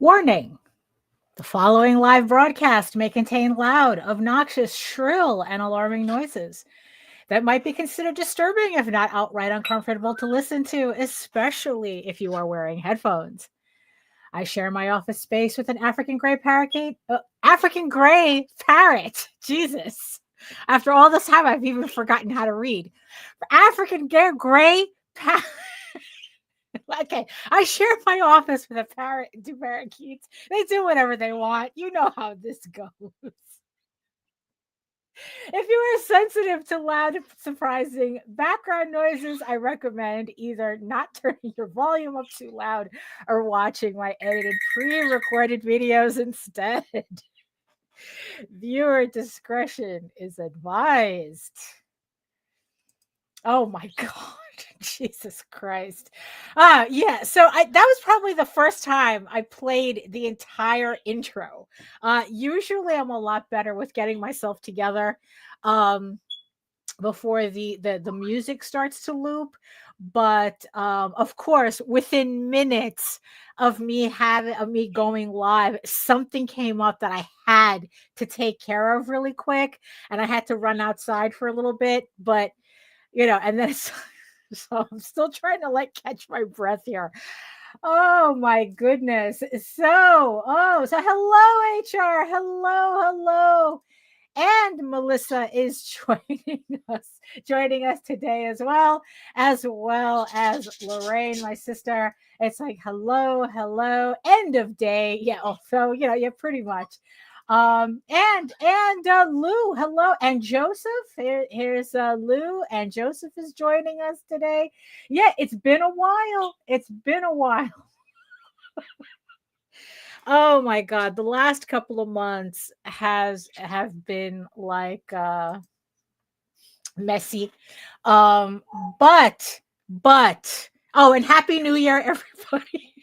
Warning! The following live broadcast may contain loud, obnoxious, shrill, and alarming noises that might be considered disturbing if not outright uncomfortable to listen to, especially if you are wearing headphones. I share my office space with an African gray parrot. Jesus. After all this time, I've even forgotten how to read. African gray parrot. Okay, I share my office with a parrot and two parakeets. They do whatever they want. You know how this goes. If you are sensitive to loud, surprising background noises, I recommend either not turning your volume up too loud or watching my edited pre-recorded videos instead. Viewer discretion is advised. Oh my God. Jesus Christ. Yeah, so that was probably the first time I played the entire intro. Usually I'm a lot better with getting myself together before the music starts to loop. But of course, within minutes of me going live, something came up that I had to take care of really quick, and I had to run outside for a little bit. But and then it's so I'm still trying to catch my breath here. Oh my goodness. So hello, HR. Hello. And Melissa is joining us today as well as Lorraine, my sister. It's like hello, end of day. Yeah, so pretty much. And Lou, hello, and Joseph. Here's Lou, and Joseph is joining us today. Yeah, it's been a while. Oh my God, the last couple of months have been messy. But oh, and Happy New Year, everybody.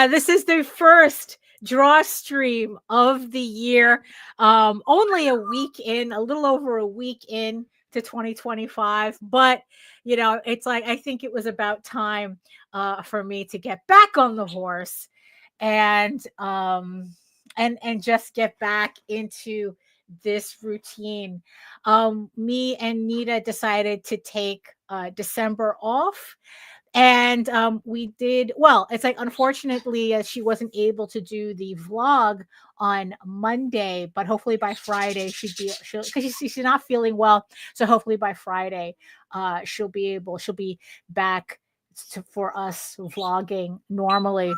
This is the first draw stream of the year. Only a little over a week in to 2025, but it's I think it was about time for me to get back on the horse and just get back into this routine. Me and Nita decided to take December off. And we did well. It's unfortunately she wasn't able to do the vlog on Monday, but hopefully by Friday she'll because she's not feeling well. So hopefully by Friday she'll be back for us vlogging normally.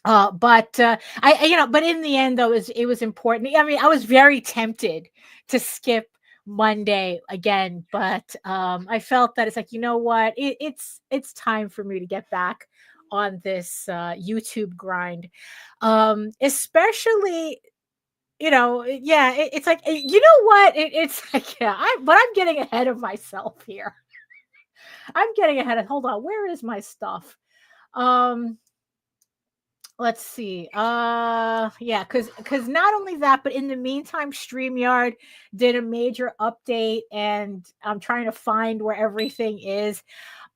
But but in the end though, it was important. I mean, I was very tempted to skip Monday again, but I felt that it's you know what, it's time for me to get back on this YouTube grind, especially it's you know what, it's but I'm getting ahead of myself here. Hold on, where is my stuff? Let's see. Yeah, because not only that, but in the meantime, Streamyard did a major update, and I'm trying to find where everything is.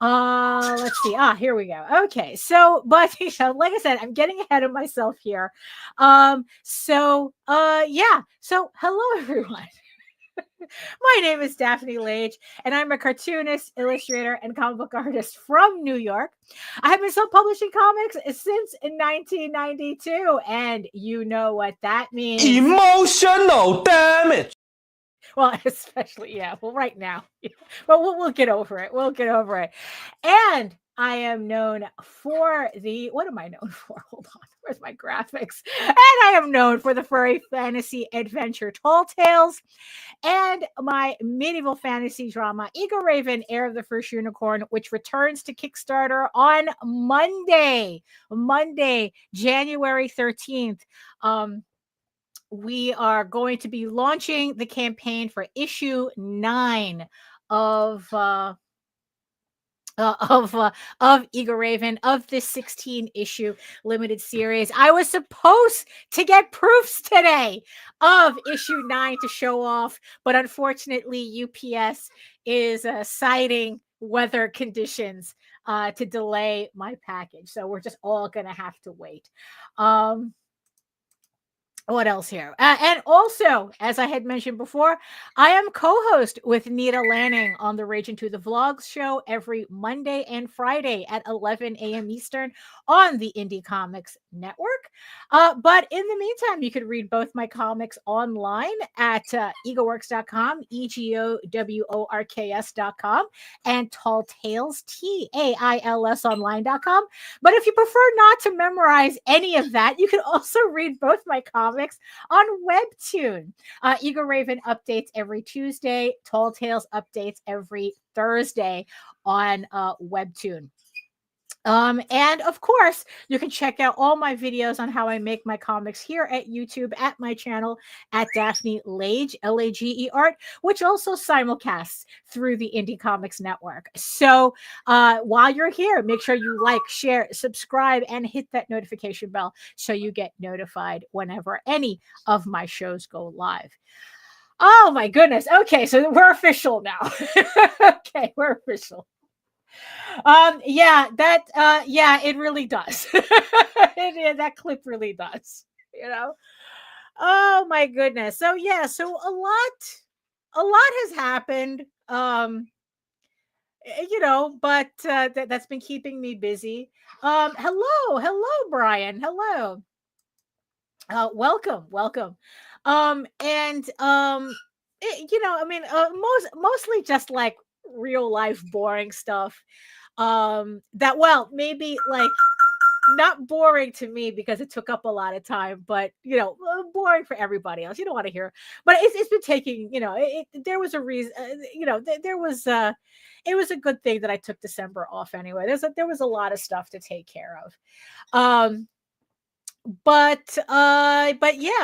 Let's see. Here we go. Okay, so but like I said, I'm getting ahead of myself here. Yeah. So hello everyone. My name is Daphne Lage, and I'm a cartoonist, illustrator, and comic book artist from New York. I have been self-publishing comics since 1992, and you know what that means. Emotional damage. Well, especially, yeah. Well, right now. But we'll get over it. And I am known for what am I known for? Hold on. Where's my graphics? And I am known for the furry fantasy adventure Tall Tales and my medieval fantasy drama Eagle Raven, Heir of the First Unicorn, which returns to Kickstarter on Monday, January 13th. We are going to be launching the campaign for issue 9 of Eagle Raven, of this 16 issue limited series. I was supposed to get proofs today of issue 9 to show off, but unfortunately UPS is citing weather conditions to delay my package. So we're just all going to have to wait. What else here? And also, as I had mentioned before, I am co-host with Nita Lanning on the Rage Into the Vlogs show every Monday and Friday at 11 a.m. Eastern on the Indie Comics Network. But in the meantime, you could read both my comics online at egoworks.com, EGOWORKS.com, and Tall Tales, TAILS online.com. But if you prefer not to memorize any of that, you can also read both my comics on Webtoon. Ego Raven updates every Tuesday. Tall Tales updates every Thursday on Webtoon. And of course, you can check out all my videos on how I make my comics here at YouTube at my channel at Daphne Lage, Lage Art, which also simulcasts through the Indie Comics Network. So while you're here, make sure you like, share, subscribe, and hit that notification bell so you get notified whenever any of my shows go live. Oh my goodness. Okay, so we're official now. Okay, we're official. Yeah, it really does. That clip really does, oh my goodness. So yeah, so a lot has happened, but that's been keeping me busy. Hello Brian, hello. Welcome. Mostly just like real life boring stuff, maybe like not boring to me because it took up a lot of time, but boring for everybody else. You don't want to hear, but it's been taking, there was a reason, it was a good thing that I took December off anyway. There was a lot of stuff to take care of. But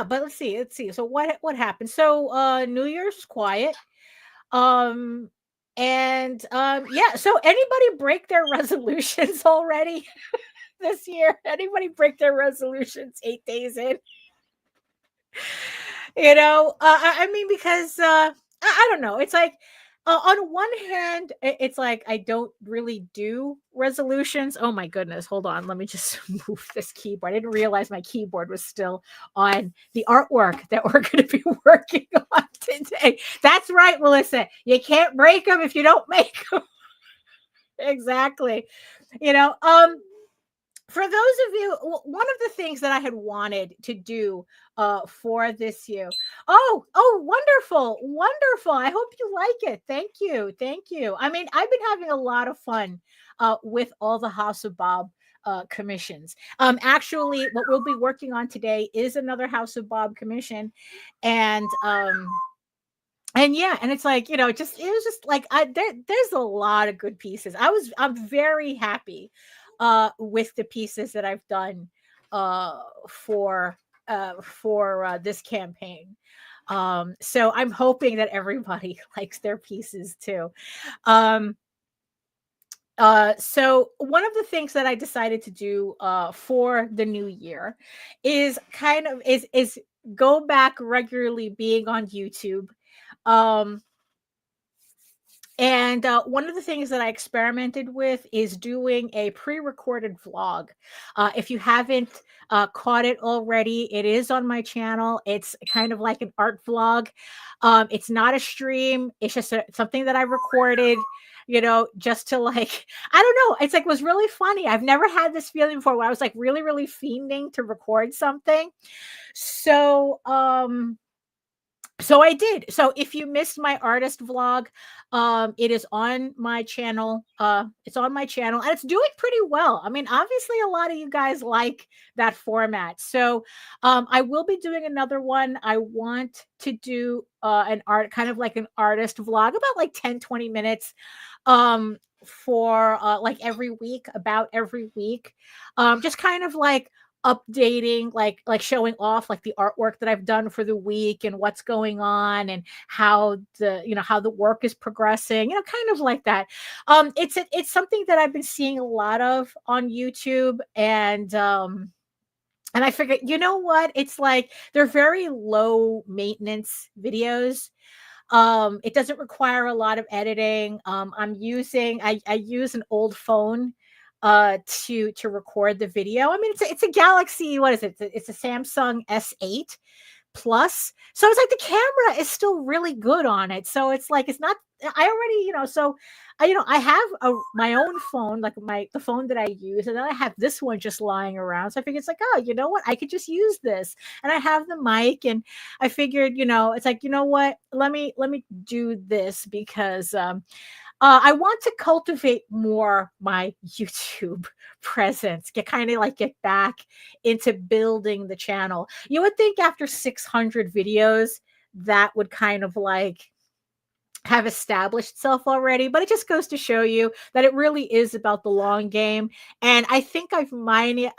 let's see. So what happened? So New Year's was quiet. So anybody break their resolutions already this year? Anybody break their resolutions 8 days in? Because I don't know. It's like on one hand, it's like I don't really do resolutions. Oh my goodness. Hold on. Let me just move this keyboard. I didn't realize my keyboard was still on the artwork that we're going to be working on today. That's right, Melissa. You can't break them if you don't make them. Exactly. For those of you, one of the things that I had wanted to do for this year. Oh, wonderful. I hope you like it. Thank you. I mean, I've been having a lot of fun with all the House of Bob commissions. Actually, what we'll be working on today is another House of Bob commission. And it's like, it was just like, there's a lot of good pieces. I'm very happy with the pieces that I've done for this campaign. So I'm hoping that everybody likes their pieces too. So one of the things that I decided to do for the new year is is go back regularly being on YouTube. And one of the things that I experimented with is doing a pre-recorded vlog. If you haven't caught it already, it is on my channel. It's kind of like an art vlog. It's not a stream. It's just something that I recorded, just to like, I don't know. It's like, it was really funny. I've never had this feeling before where I was like really, really fiending to record something. So I did. So if you missed my artist vlog, it is on my channel. It's on my channel and it's doing pretty well. I mean, obviously a lot of you guys like that format. So I will be doing another one. I want to do kind of like an artist vlog, about like 10-20 minutes for like every week, just kind of like updating, like showing off like the artwork that I've done for the week and what's going on and how the work is progressing, kind of like that. It's something that I've been seeing a lot of on YouTube, and I figured, what, it's like they're very low maintenance videos. It doesn't require a lot of editing. I use an old phone to record the video. I mean, it's a Galaxy, what is it? It's a Samsung S8 Plus. So it's like the camera is still really good on it. So it's like it's not. I already, so I have my own phone, like the phone that I use, and then I have this one just lying around. So I figured it's like, oh, you know what? I could just use this, and I have the mic, and I figured, it's like, you know what? Let me do this because I want to cultivate more my YouTube presence, get back into building the channel. You would think after 600 videos that would kind of like have established itself already, but it just goes to show you that it really is about the long game. And I think I might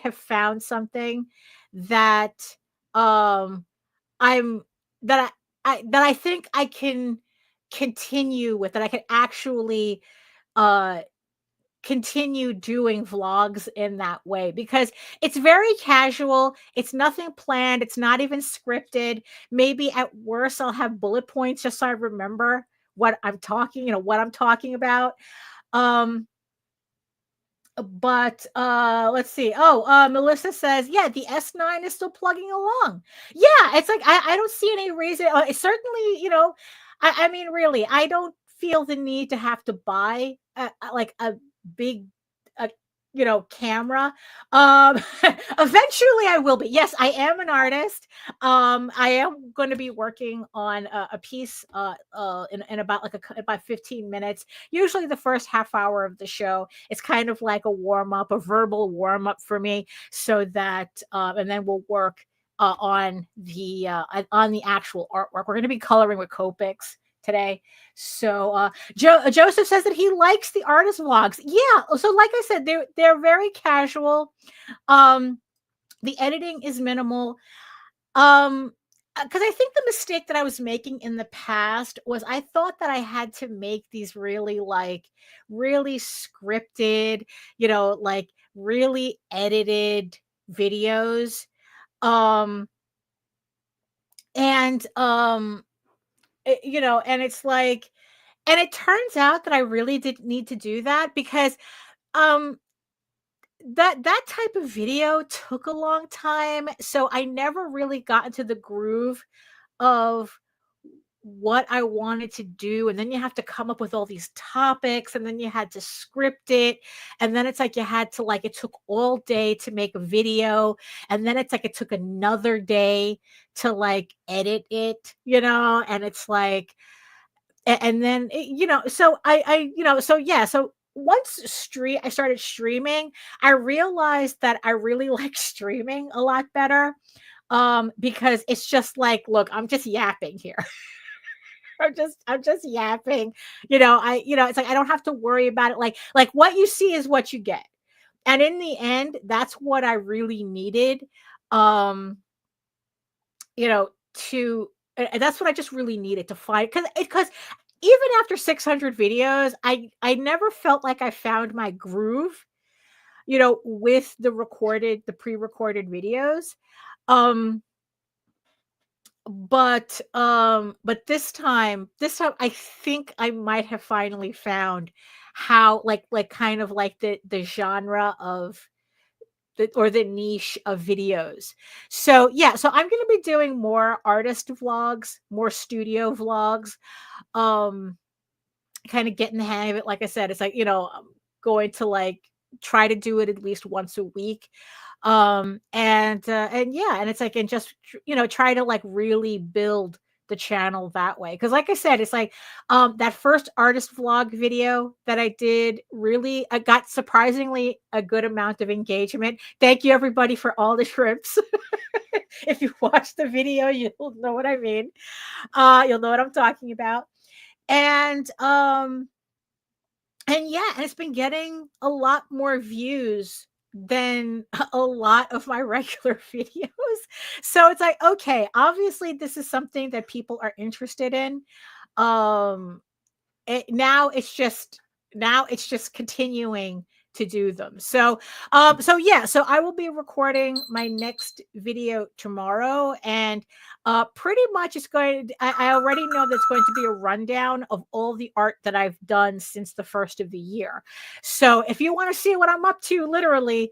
have found something that I'm that I think I can continue with, that I can actually uh continue doing vlogs in that way, because it's very casual. It's nothing planned. It's not even scripted. Maybe at worst I'll have bullet points just so I remember what I'm talking about. Um but let's see. Melissa says, yeah, the S9 is still plugging along. Yeah, it's like I don't see any reason. Certainly, I mean, really, I don't feel the need to have to buy like a big camera. Eventually I will be. Yes, I am an artist. I am going to be working on a piece in about about 15 minutes. Usually the first half hour of the show is kind of like a verbal warm up for me, so that and then we'll work on the actual artwork. We're going to be coloring with Copics today. So Joseph says that he likes the artist vlogs. Yeah, so like I said, they're very casual. The editing is minimal. Because I think the mistake that I was making in the past was I thought that I had to make these really scripted, like really edited videos. And and it's like, and it turns out that I really didn't need to do that, because that type of video took a long time, so I never really got into the groove of what I wanted to do. And then you have to come up with all these topics, and then you had to script it, and then it's like you had to it took all day to make a video, and then it's like it took another day to edit it, and it's like, and then so so once I started streaming, I realized that I really like streaming a lot better, because it's just like, look, I'm just yapping here. I'm just yapping. It's like I don't have to worry about it. Like what you see is what you get. And in the end, that's what I really needed. To that's what I just really needed to find, because even after 600 videos, I never felt like I found my groove, with the pre-recorded videos. But this time I think I might have finally found how kind of like the genre of the niche of videos. So yeah, so I'm going to be doing more artist vlogs, more studio vlogs, kind of getting the hang of it. Like I said, it's like, I'm going to try to do it at least once a week. And yeah, and it's like, and just try to really build the channel that way, because like I said, it's like that first artist vlog video that I did, really, I got surprisingly a good amount of engagement. Thank you everybody for all the shrimps. If you watch the video, you'll know what I mean. You'll know what I'm talking about. And yeah, and it's been getting a lot more views than a lot of my regular videos. So it's like, okay, obviously this is something that people are interested in. Now it's just continuing to do them. So so I will be recording my next video tomorrow, and pretty much it's going to, I already know that's going to be a rundown of all the art that I've done since the first of the year. So if you want to see what I'm up to, literally,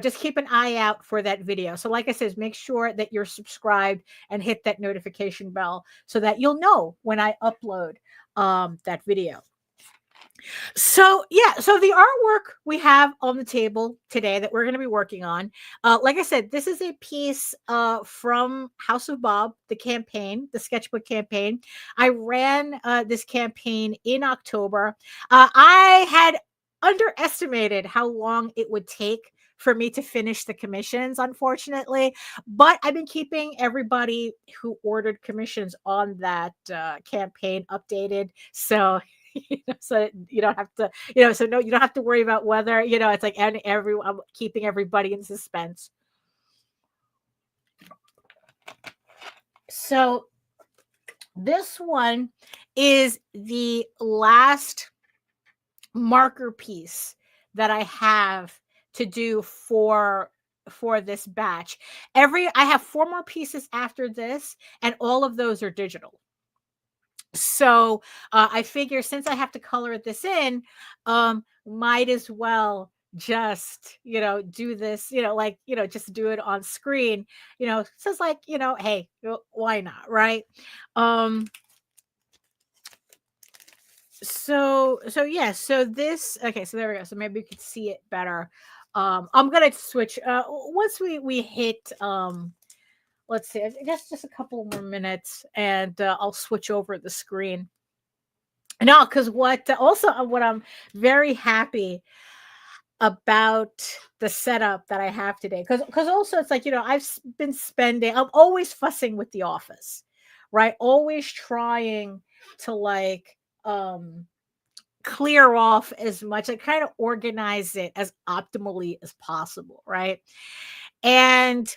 just keep an eye out for that video. So like I said, make sure that you're subscribed and hit that notification bell so that you'll know when I upload that video. So so the artwork we have on the table today that we're going to be working on, like I said, this is a piece from House of Bob, the campaign, the sketchbook campaign. I ran this campaign in October. I had underestimated how long it would take for me to finish the commissions, unfortunately, but I've been keeping everybody who ordered commissions on that campaign updated. So so you don't have to, so no, you don't have to worry about whether, it's like I'm keeping everybody in suspense. So this one is the last marker piece that I have to do for this batch. I have 4 more pieces after this, and all of those are digital. So I figure since I have to color this in, might as well just, do this, just do it on screen, so it's like, hey, why not? Right. So this, okay, so there we go. So maybe you could see it better. I'm going to switch, once we hit, let's see, I guess just a couple more minutes, and I'll switch over the screen. No, because what I'm very happy about the setup that I have today, because also it's like, I'm always fussing with the office, right? Always trying to like clear off as much, like kind of organize it as optimally as possible, right? And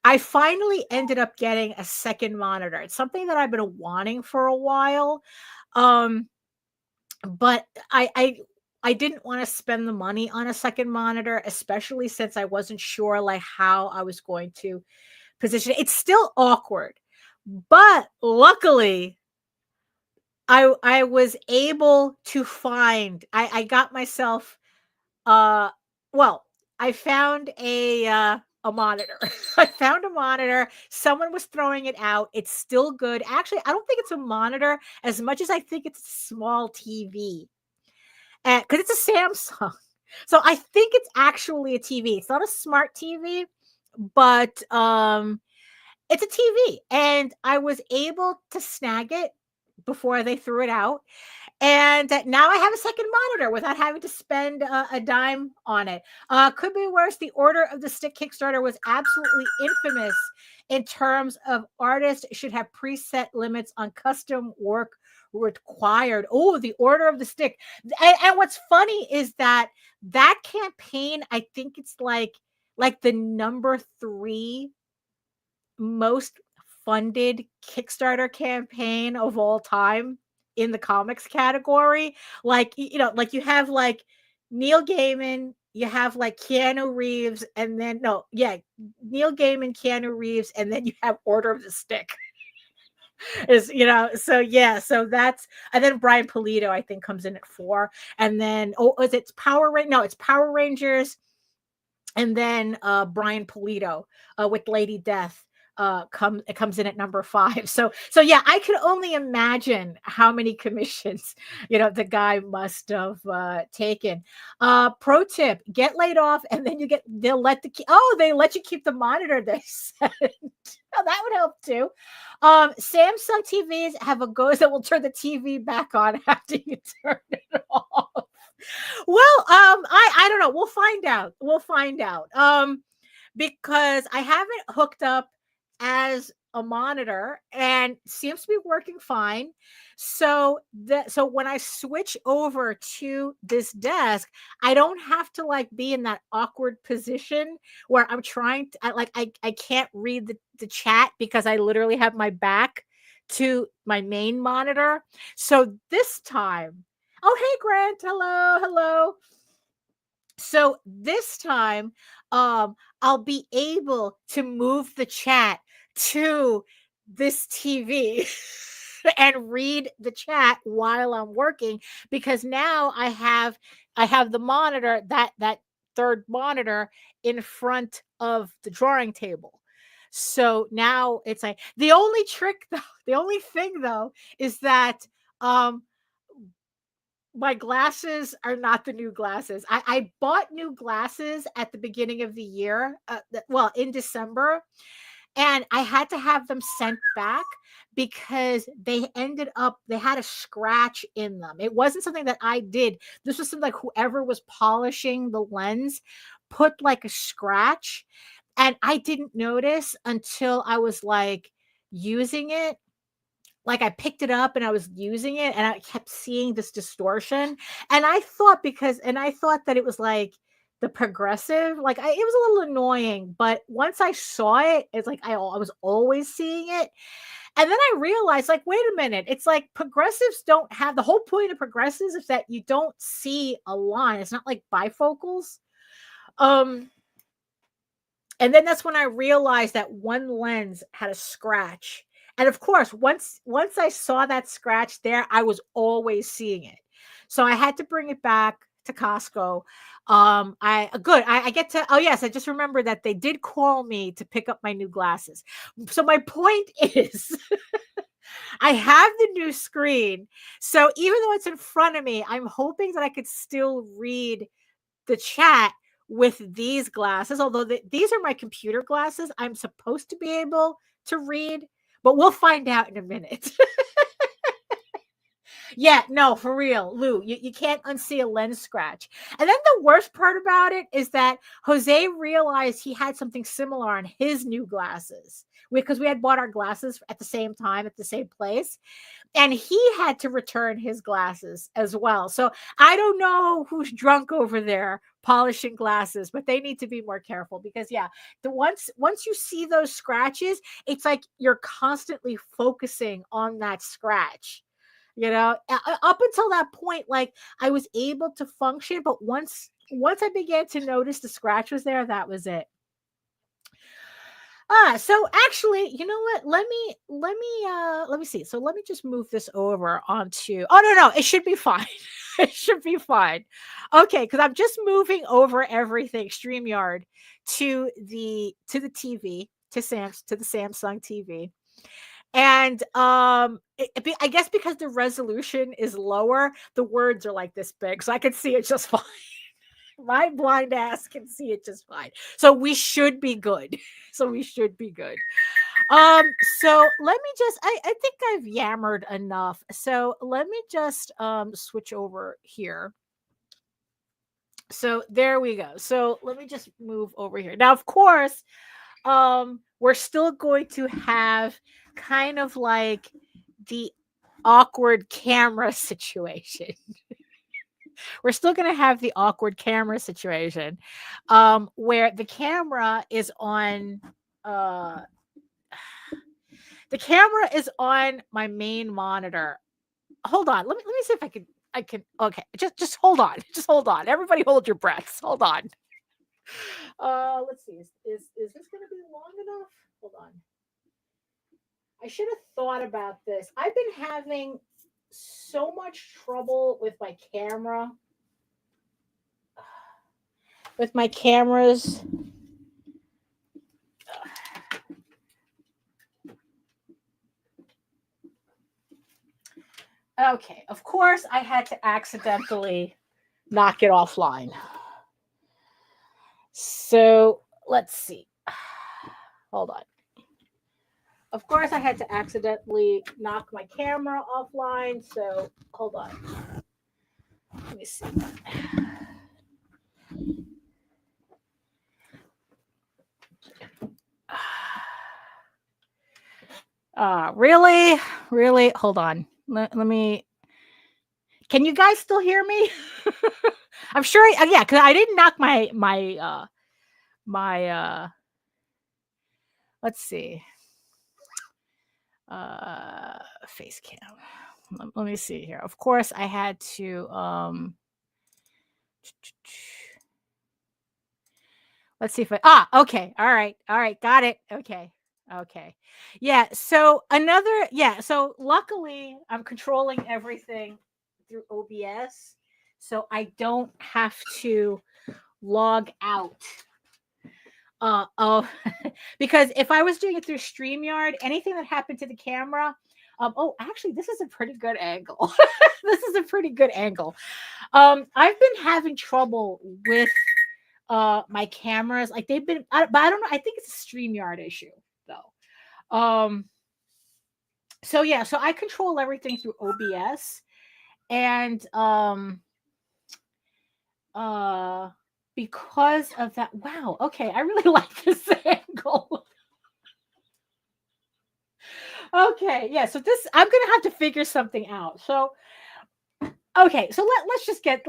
I finally ended up getting a second monitor. It's something that I've been wanting for a while. But I didn't want to spend the money on a second monitor, especially since I wasn't sure like how I was going to position it. It's still awkward, but luckily I was able to find, I got myself, well, I found a monitor. I found a monitor. Someone was throwing it out. It's still good. Actually, I don't think it's a monitor as much as I think it's a small TV. Because it's a Samsung. So I think it's actually a TV. It's not a smart TV, but it's a TV. And I was able to snag it before they threw it out. And now I have a second monitor without having to spend a dime on it. Could be worse. The Order of the Stick Kickstarter was absolutely infamous in terms of artists should have preset limits on custom work required. Oh, the Order of the Stick. And what's funny is that campaign, I think it's like the number 3 most funded Kickstarter campaign of all time in the comics category. Like, like you have like Neil Gaiman, you have like Keanu Reeves, and then Neil Gaiman, Keanu Reeves, and then you have Order of the Stick. So that's, and then Brian Pulido I think comes in at 4, and then it's Power Rangers, and then Brian Pulido with Lady Death comes in at number 5. So yeah, I could only imagine how many commissions the guy must have taken. Pro tip: get laid off, and then they let you keep the monitor. They said that would help too. Samsung TVs have a ghost that will turn the TV back on after you turn it off. Well, I don't know. We'll find out. Because I have it hooked up as a monitor and seems to be working fine. So when I switch over to this desk, I don't have to like be in that awkward position where I'm trying to I can't read the chat because I literally have my back to my main monitor. So this time, oh hey Grant, hello. So this time, I'll be able to move the chat to this TV and read the chat while I'm working, because now I have the monitor, that third monitor in front of the drawing table. So now it's like the only trick though, the only thing though is that my glasses are not the new glasses. I bought new glasses at the beginning of the year, well, in December, and I had to have them sent back because they had a scratch in them. It wasn't something that I did. This was something like whoever was polishing the lens put like a scratch, and I didn't notice until I was like using it. Like I picked it up and I was using it and I kept seeing this distortion. And I thought that it was like the progressive, like it was a little annoying, but once I saw it, it's like I was always seeing it. And then I realized, like, wait a minute, it's like progressives don't have, the whole point of progressives is that you don't see a line. It's not like bifocals. And then that's when I realized that one lens had a scratch. And of course, once I saw that scratch there, I was always seeing it. So I had to bring it back to Costco. I get to, oh yes, I just remembered that they did call me to pick up my new glasses. So my point is I have the new screen. So even though it's in front of me, I'm hoping that I could still read the chat with these glasses, although these are my computer glasses. I'm supposed to be able to read, but we'll find out in a minute. Yeah, no, for real, Lou, you can't unsee a lens scratch. And then the worst part about it is that Jose realized he had something similar on his new glasses, because we had bought our glasses at the same time at the same place. And he had to return his glasses as well. So I don't know who's drunk over there polishing glasses, but they need to be more careful, because yeah, once you see those scratches, it's like you're constantly focusing on that scratch. Up until that point, like I was able to function, but once I began to notice the scratch was there, that was it. So actually, you know what? Let me see. So let me just move this over onto, oh no, it should be fine. It should be fine. Okay, because I'm just moving over everything, StreamYard, to the TV, to the Samsung TV. And I guess because the resolution is lower, the words are like this big, so I can see it just fine. My blind ass can see it just fine. So we should be good. So let me just, I think I've yammered enough. So let me just switch over here. So there we go. So let me just move over here. Now, of course, we're still going to have kind of like the awkward camera situation. We're still going to have the awkward camera situation, where the camera is on my main monitor. Hold on, let me see if I can. Okay, just hold on, everybody hold your breaths, hold on. Let's see, is this going to be long enough? Hold on, I should have thought about this. I've been having so much trouble with my camera, with my cameras. Okay, of course I had to accidentally knock it offline. So let's see. Hold on. Of course I had to accidentally knock my camera offline. So hold on. Let me see. Really? Hold on. Let me. Can you guys still hear me? I'm sure. Yeah, because I didn't knock my let's see. Face cam. Let me see here. Of course, I had to Let's see if okay. All right. Got it. Okay. Yeah. So so luckily I'm controlling everything through OBS. So I don't have to log out of because if I was doing it through StreamYard, anything that happened to the camera, actually this is a pretty good angle. This is a pretty good angle. I've been having trouble with my cameras. Like they've been, but I don't know. I think it's a StreamYard issue though. So yeah, so I control everything through OBS, and because of that, wow, okay, I really like this angle. Okay, yeah, so this I'm gonna have to figure something out. So okay, so let's just get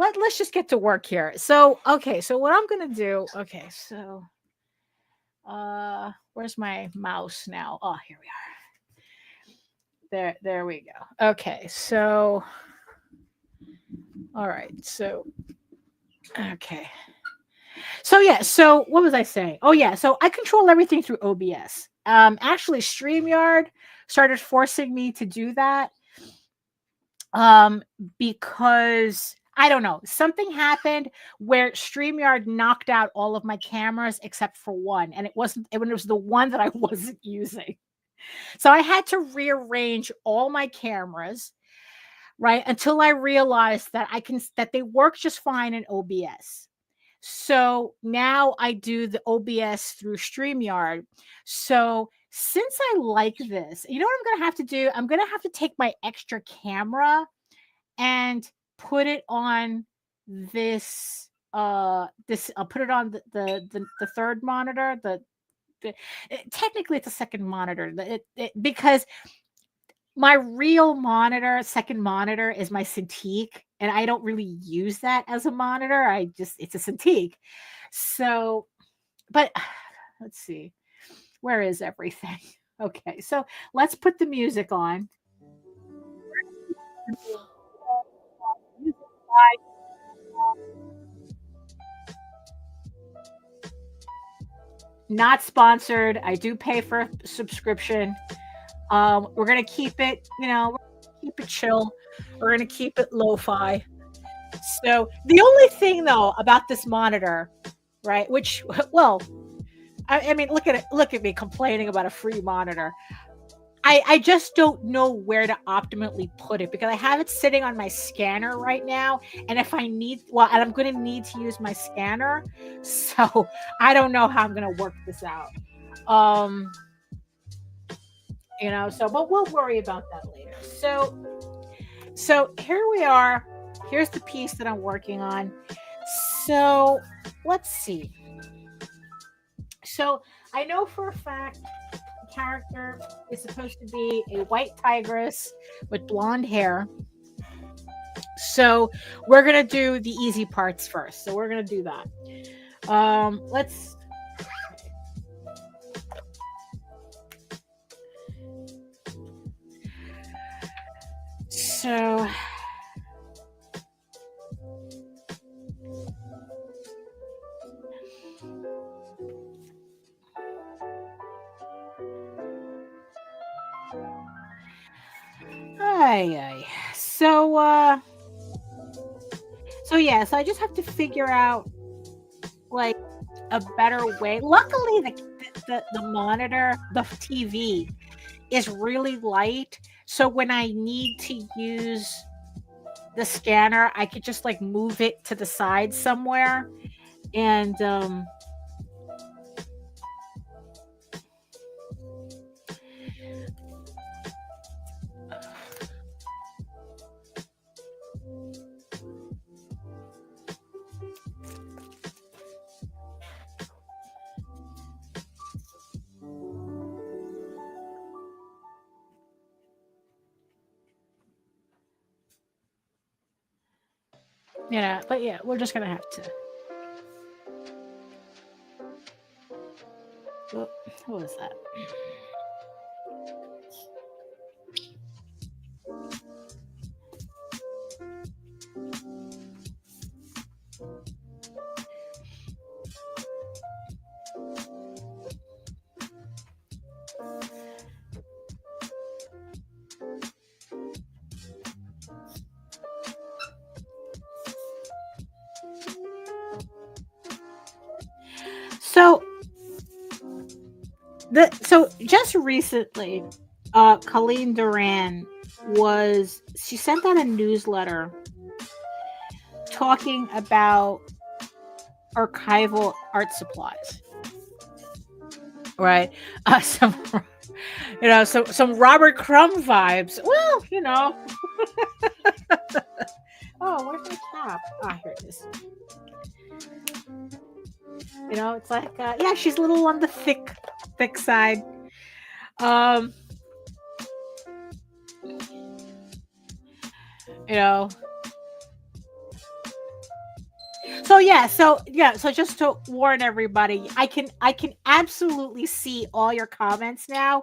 to work here. So okay, so what I'm gonna do, okay, so where's my mouse now? Oh, here we are. There we go. Okay, so all right, so okay. So yeah, so what was I saying? Oh yeah, so I control everything through OBS. Actually StreamYard started forcing me to do that. Because I don't know, something happened where StreamYard knocked out all of my cameras except for one, and it was the one that I wasn't using. So I had to rearrange all my cameras, right, until I realized that that they work just fine in OBS. So now I do the OBS through StreamYard. So since I like this, you know what I'm going to have to do? I'm going to have to take my extra camera and put it on this I'll put it on the third monitor, technically it's a second monitor, because my real monitor, second monitor, is my Cintiq, and I don't really use that as a monitor. It's a Cintiq. So, but let's see, where is everything? Okay, so let's put the music on. Not sponsored. I do pay for a subscription. We're gonna keep it, keep it chill. We're gonna keep it lo-fi. So the only thing though about this monitor, right? Which, well, I mean, look at me complaining about a free monitor. I just don't know where to optimally put it because I have it sitting on my scanner right now. And if I need, and I'm going to need to use my scanner. So I don't know how I'm going to work this out. But we'll worry about that later. So here we are. Here's the piece that I'm working on. So let's see. So I know for a fact character is supposed to be a white tigress with blonde hair. So we're gonna do the easy parts first. So we're gonna do that. Let's. So. So I just have to figure out like a better way. Luckily the monitor, the TV is really light. So when I need to use the scanner, I could just like move it to the side somewhere. And but yeah, we're just gonna have to. What was that? So just recently, Colleen Duran she sent out a newsletter talking about archival art supplies, right? Some Robert Crumb vibes. Well, oh, where's my cap? Here it is. It's like yeah, she's a little on the thick side. So just to warn everybody, I can absolutely see all your comments now.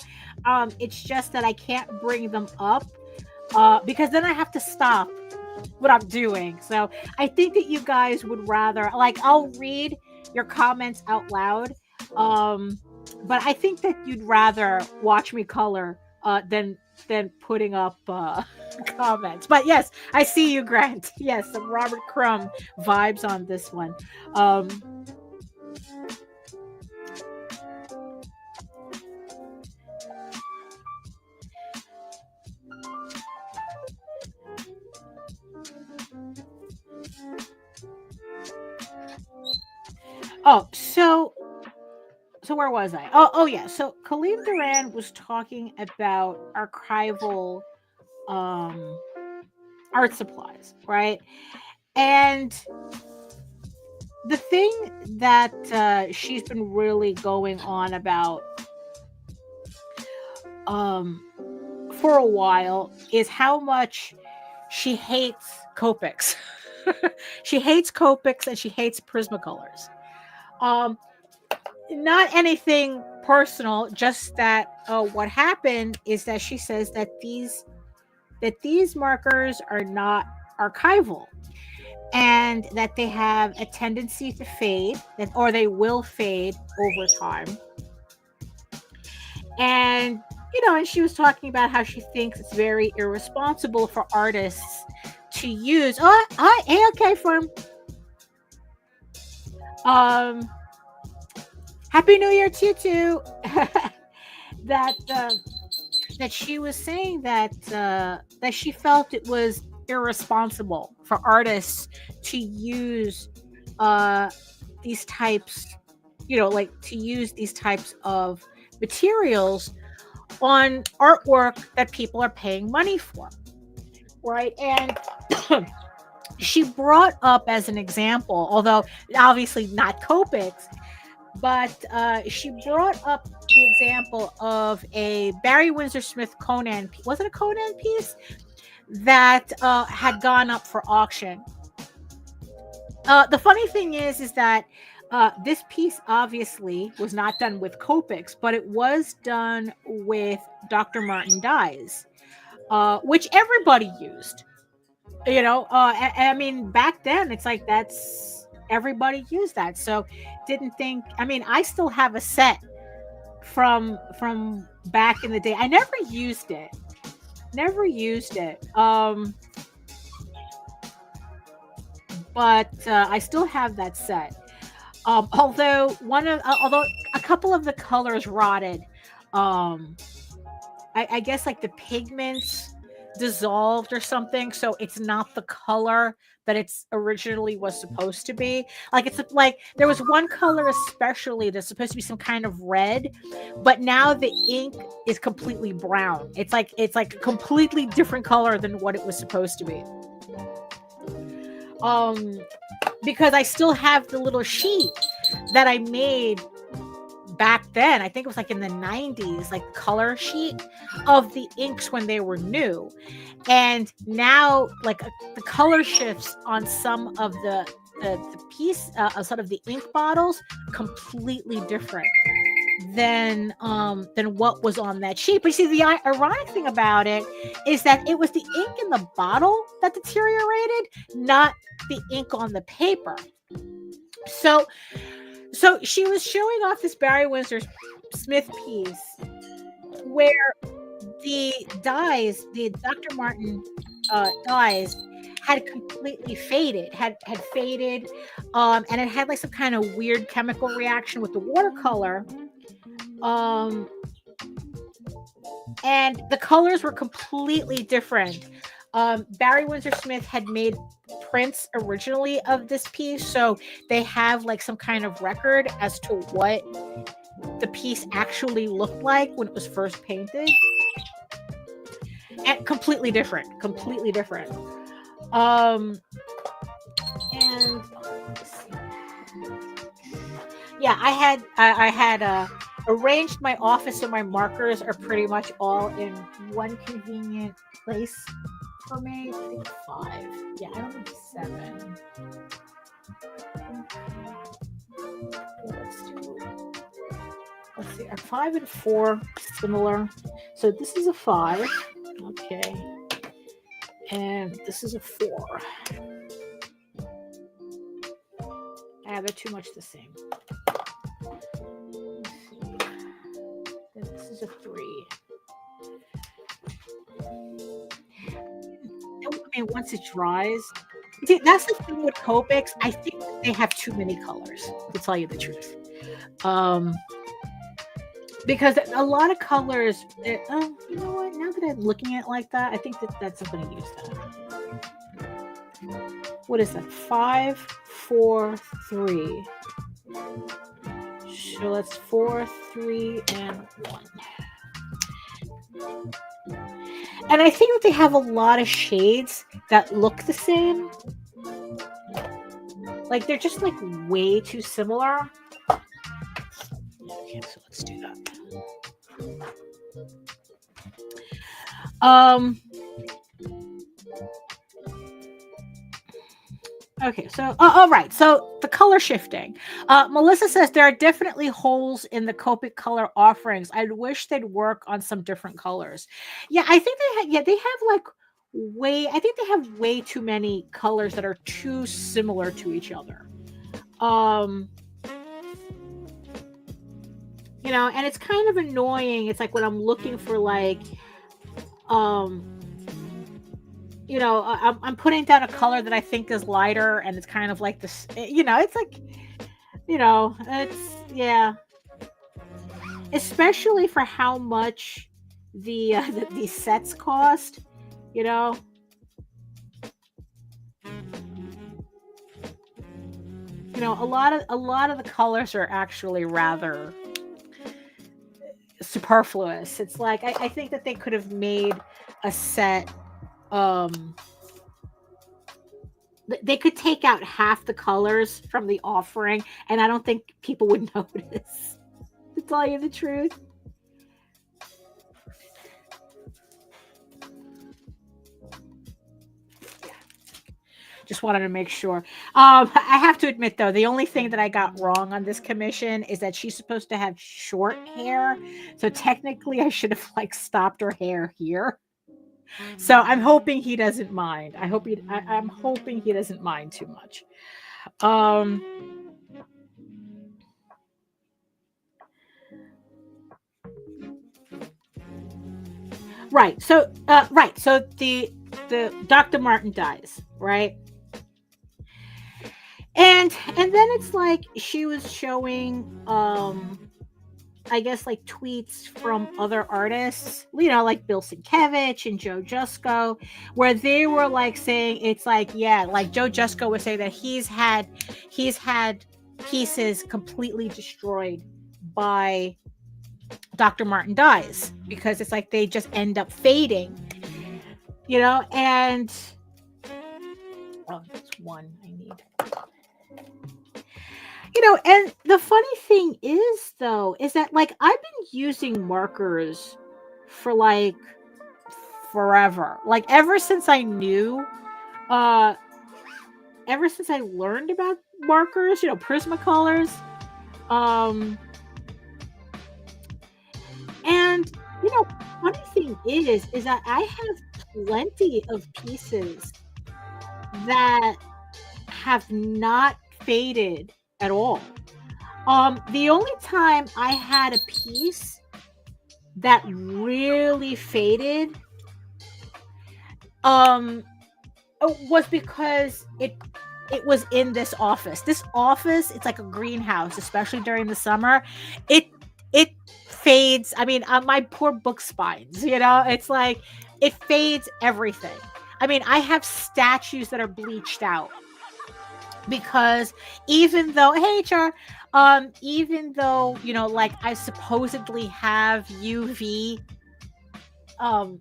It's just that I can't bring them up because then I have to stop what I'm doing. So I think that you guys would rather, like, I'll read your comments out loud, but I think that you'd rather watch me color than putting up comments. But yes, I see you, Grant. Yes, some Robert Crumb vibes on this one. So where was I? Oh yeah. So Colleen Duran was talking about archival art supplies, right? And the thing that she's been really going on about for a while is how much she hates Copics. She hates Copics and she hates Prismacolors. Not anything personal, just that what happened is that she says that these markers are not archival and that they have a tendency to fade, or they will fade over time. And and she was talking about how she thinks it's very irresponsible for artists to use okay, firm. Happy New Year to you too. that she was saying that she felt it was irresponsible for artists to use these types, to use these types of materials on artwork that people are paying money for, right? And she brought up as an example, although obviously not Copics, but she brought up the example of a Barry Windsor Smith Conan. Was it a Conan piece that had gone up for auction? The funny thing is that this piece obviously was not done with Copics, but it was done with Dr. Martin dyes, which everybody used. I mean, back then it's like everybody used that. So didn't think, I still have a set from back in the day. I never used it. But I still have that set. Although a couple of the colors rotted. I guess like the pigments dissolved or something, so it's not the color that it's originally was supposed to be. Like it's like there was one color especially that's supposed to be some kind of red, but now the ink is completely brown. It's like a completely different color than what it was supposed to be. Because I still have the little sheet that I made back then. I think it was like in the 90s, like color sheet of the inks when they were new. And now like the color shifts on some of the piece, sort of the ink bottles, completely different than what was on that sheet. But you see, the ironic thing about it is that it was the ink in the bottle that deteriorated, not the ink on the paper. So she was showing off this Barry Windsor Smith piece where the dyes, the Dr. Martin dyes, had completely faded, had faded, and it had like some kind of weird chemical reaction with the watercolor. And the colors were completely different. Barry Windsor Smith had made prints originally of this piece, so they have like some kind of record as to what the piece actually looked like when it was first painted. And completely different. And yeah, I had arranged my office so my markers are pretty much all in one convenient place for me. I think 5. Yeah, I don't think 7. Let's see. Are 5 and 4 similar? So this is a 5. Okay. And this is a 4. They're too much the same. Let's see. Then this is a 3. I mean, once it dries, see, that's the thing with Copics. I think they have too many colors, to tell you the truth. Because a lot of colors, you know what? Now that I'm looking at it like that, I think that's I'm going to use that. What is that? 5, 4, 3. So that's 4, 3, and 1. And I think that they have a lot of shades that look the same. Like they're just like way too similar. Okay, so let's do that. Okay, so all right. So the color shifting. Melissa says there are definitely holes in the Copic color offerings. I wish they'd work on some different colors. Yeah, I think they have like I think they have way too many colors that are too similar to each other. You know, and it's kind of annoying. It's like when I'm looking for like you know, I'm putting down a color that I think is lighter, and it's kind of like this, you know, it's like, you know, it's, yeah. Especially for how much these sets cost, you know. You know, a lot of the colors are actually rather superfluous. It's like, I think that they could have made a set. They could take out half the colors from the offering, and I don't think people would notice, to tell you the truth. Just wanted to make sure. I have to admit, though, the only thing that I got wrong on this commission is that she's supposed to have short hair. So technically, I should have like stopped her hair here. So I'm hoping he doesn't mind. I'm hoping he doesn't mind too much. Right. So So the Dr. Martin dies, right? And then it's like she was showing I guess like tweets from other artists, you know, like Bill Sienkiewicz and Joe Jusko, where they were like saying, it's like, yeah, like Joe Jusko would say that he's had pieces completely destroyed by Dr. Martin dies, because it's like they just end up fading, you know. And that's one I need. You know, and the funny thing is, though, is that like I've been using markers for like forever. Like ever since I learned about markers, you know, Prismacolors. And you know, funny thing is that I have plenty of pieces that have not faded at all. The only time I had a piece that really faded was because it was in this office. This office, it's like a greenhouse, especially during the summer. It fades. I mean, my poor book spines, it's like it fades everything. I mean, I have statues that are bleached out because even though, hey HR, even though, like I supposedly have UV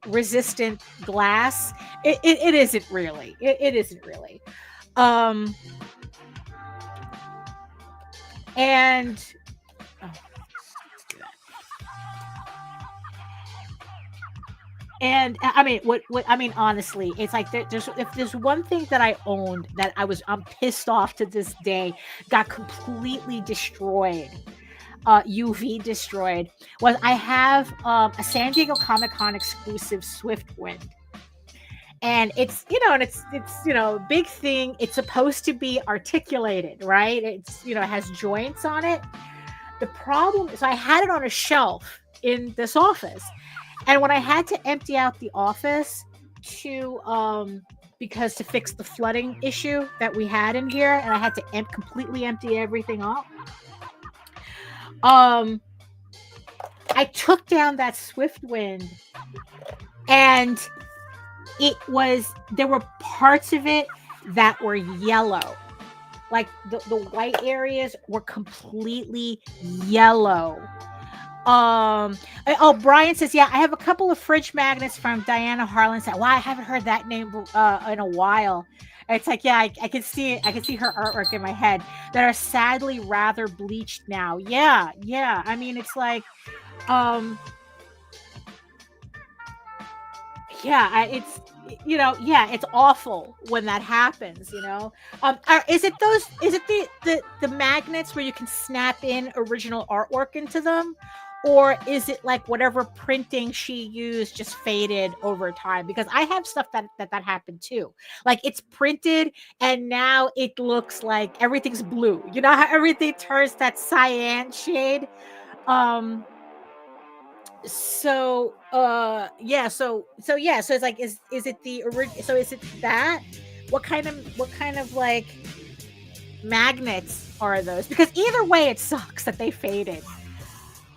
resistant glass, it isn't really. It isn't really. And and I mean, what I mean, honestly, it's like if there's one thing that I owned that I'm pissed off to this day, got completely destroyed, UV destroyed, was I have a San Diego Comic-Con exclusive Swiftwind. And it's, and it's big thing. It's supposed to be articulated, right? It's, it has joints on it. The problem is I had it on a shelf in this office. And when I had to empty out the office because to fix the flooding issue that we had in here, and I had to completely empty everything up, I took down that Swiftwind, and there were parts of it that were yellow. Like the white areas were completely yellow. Brian says, yeah, I have a couple of fridge magnets from Diana Harlan. Said, wow, I haven't heard that name in a while. And it's like, yeah, I can see it. I can see her artwork in my head that are sadly rather bleached now. Yeah. I mean, it's like, it's awful when that happens, is it the magnets where you can snap in original artwork into them, or is it like whatever printing she used just faded over time? Because I have stuff that happened too. Like it's printed and now it looks like everything's blue. You know how everything turns that cyan shade? So it's like, is it the original? So is it that? What kind of like magnets are those? Because either way, it sucks that they faded.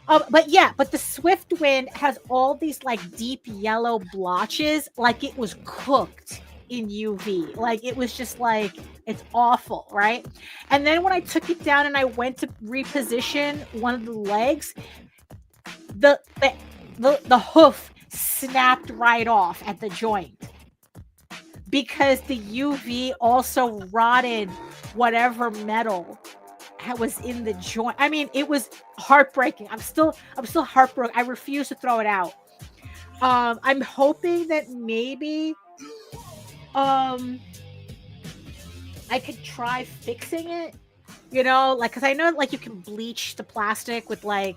But the Swiftwind has all these like deep yellow blotches, like it was cooked in UV. Like it was just like, it's awful, right? And then when I took it down and I went to reposition one of the legs, the hoof snapped right off at the joint because the UV also rotted whatever metal was in the joint. I mean, it was heartbreaking. I'm still heartbroken. I refuse to throw it out. I'm hoping that maybe I could try fixing it, like, because I know like you can bleach the plastic with like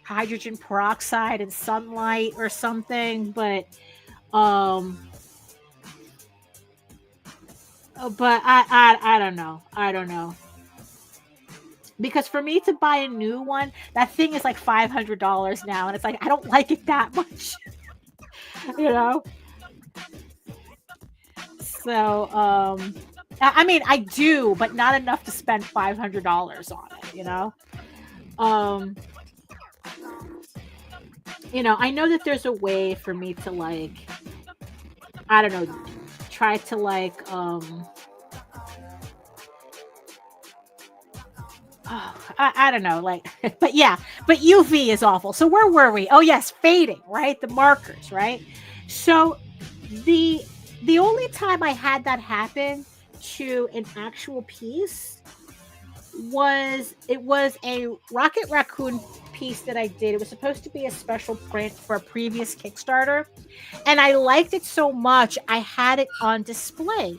hydrogen peroxide and sunlight or something, but I don't know. Because for me to buy a new one, that thing is like $500 now, and it's like I don't like it that much. So I mean, I do, but not enough to spend $500 on it, I know that there's a way for me to like, I don't know, try to like I don't know, like, but UV is awful. So where were we? Oh yes, fading, right? The markers, right? So the only time I had that happen to an actual piece was a Rocket Raccoon piece that I did. It was supposed to be a special print for a previous Kickstarter, and I liked it so much I had it on display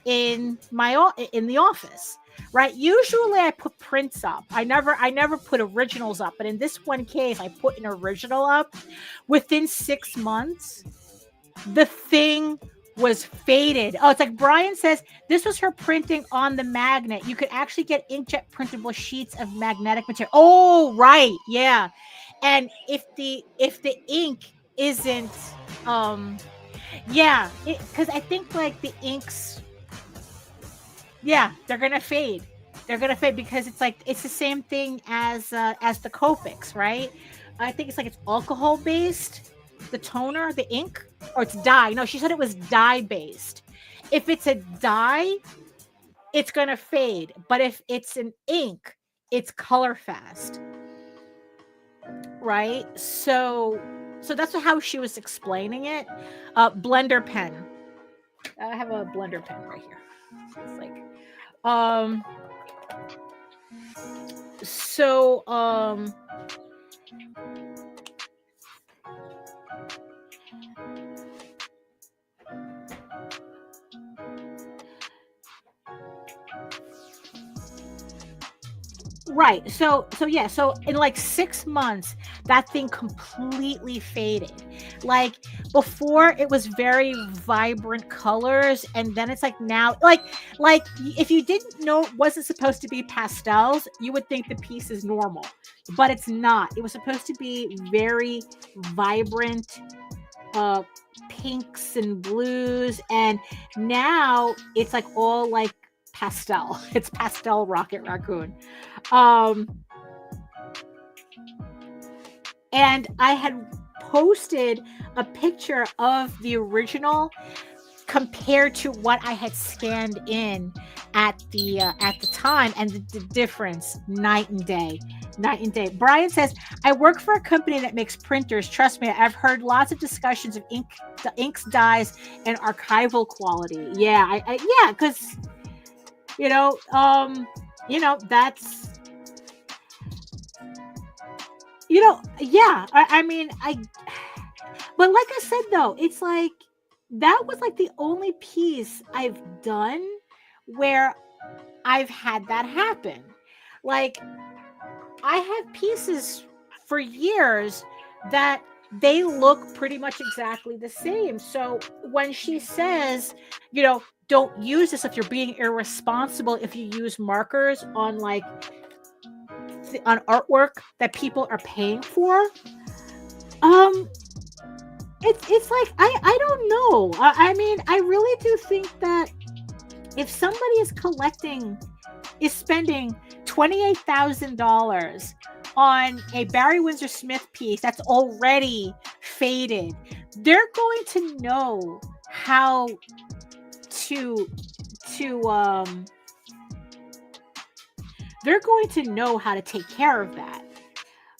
in the office. Right. Usually I put prints up. I never put originals up. But in this one case, I put an original up. Within 6 months, the thing was faded. Oh, it's like Brian says, this was her printing on the magnet. You could actually get inkjet printable sheets of magnetic material. Oh, right. Yeah. And if the ink isn't Yeah, because I think like the inks, yeah, they're gonna fade. They're gonna fade because it's the same thing as the Copics, right? I think it's alcohol based, the toner, the ink, or it's dye. No, she said it was dye based. If it's a dye, it's gonna fade. But if it's an ink, it's color fast, right? So that's how she was explaining it. Blender pen. I have a blender pen right here. It's like, right. So yeah. So in like 6 months, that thing completely faded. Like before, it was very vibrant colors, and then it's like now, like if you didn't know it wasn't supposed to be pastels, you would think the piece is normal, but it's not. It was supposed to be very vibrant, pinks and blues, and now it's like all like pastel. It's pastel Rocket Raccoon. And I had posted a picture of the original compared to what I had scanned in at the time, and the difference, night and day. Brian says, I work for a company that makes printers. Trust me, I've heard lots of discussions of inks, dyes, and archival quality. Yeah, yeah, because that's, yeah, I mean, but like I said, though, it's like, that was like the only piece I've done where I've had that happen. Like, I have pieces for years that they look pretty much exactly the same. So when she says, don't use this if you're being irresponsible, if you use markers on on artwork that people are paying for, it's like, I don't know. I mean, I really do think that if somebody is spending $28,000 on a Barry Windsor Smith piece that's already faded, they're going to know how to they're going to know how to take care of that.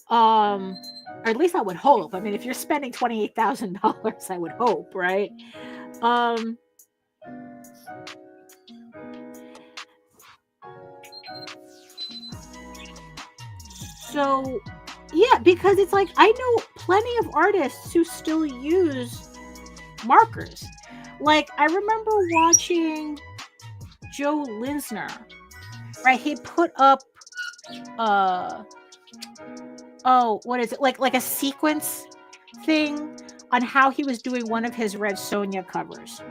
Or at least I would hope. I mean, if you're spending $28,000, I would hope, right? So, yeah, because it's like, I know plenty of artists who still use markers. Like, I remember watching Joe Linsner, right? He put up, what is it? Like a sequence thing on how he was doing one of his Red Sonja covers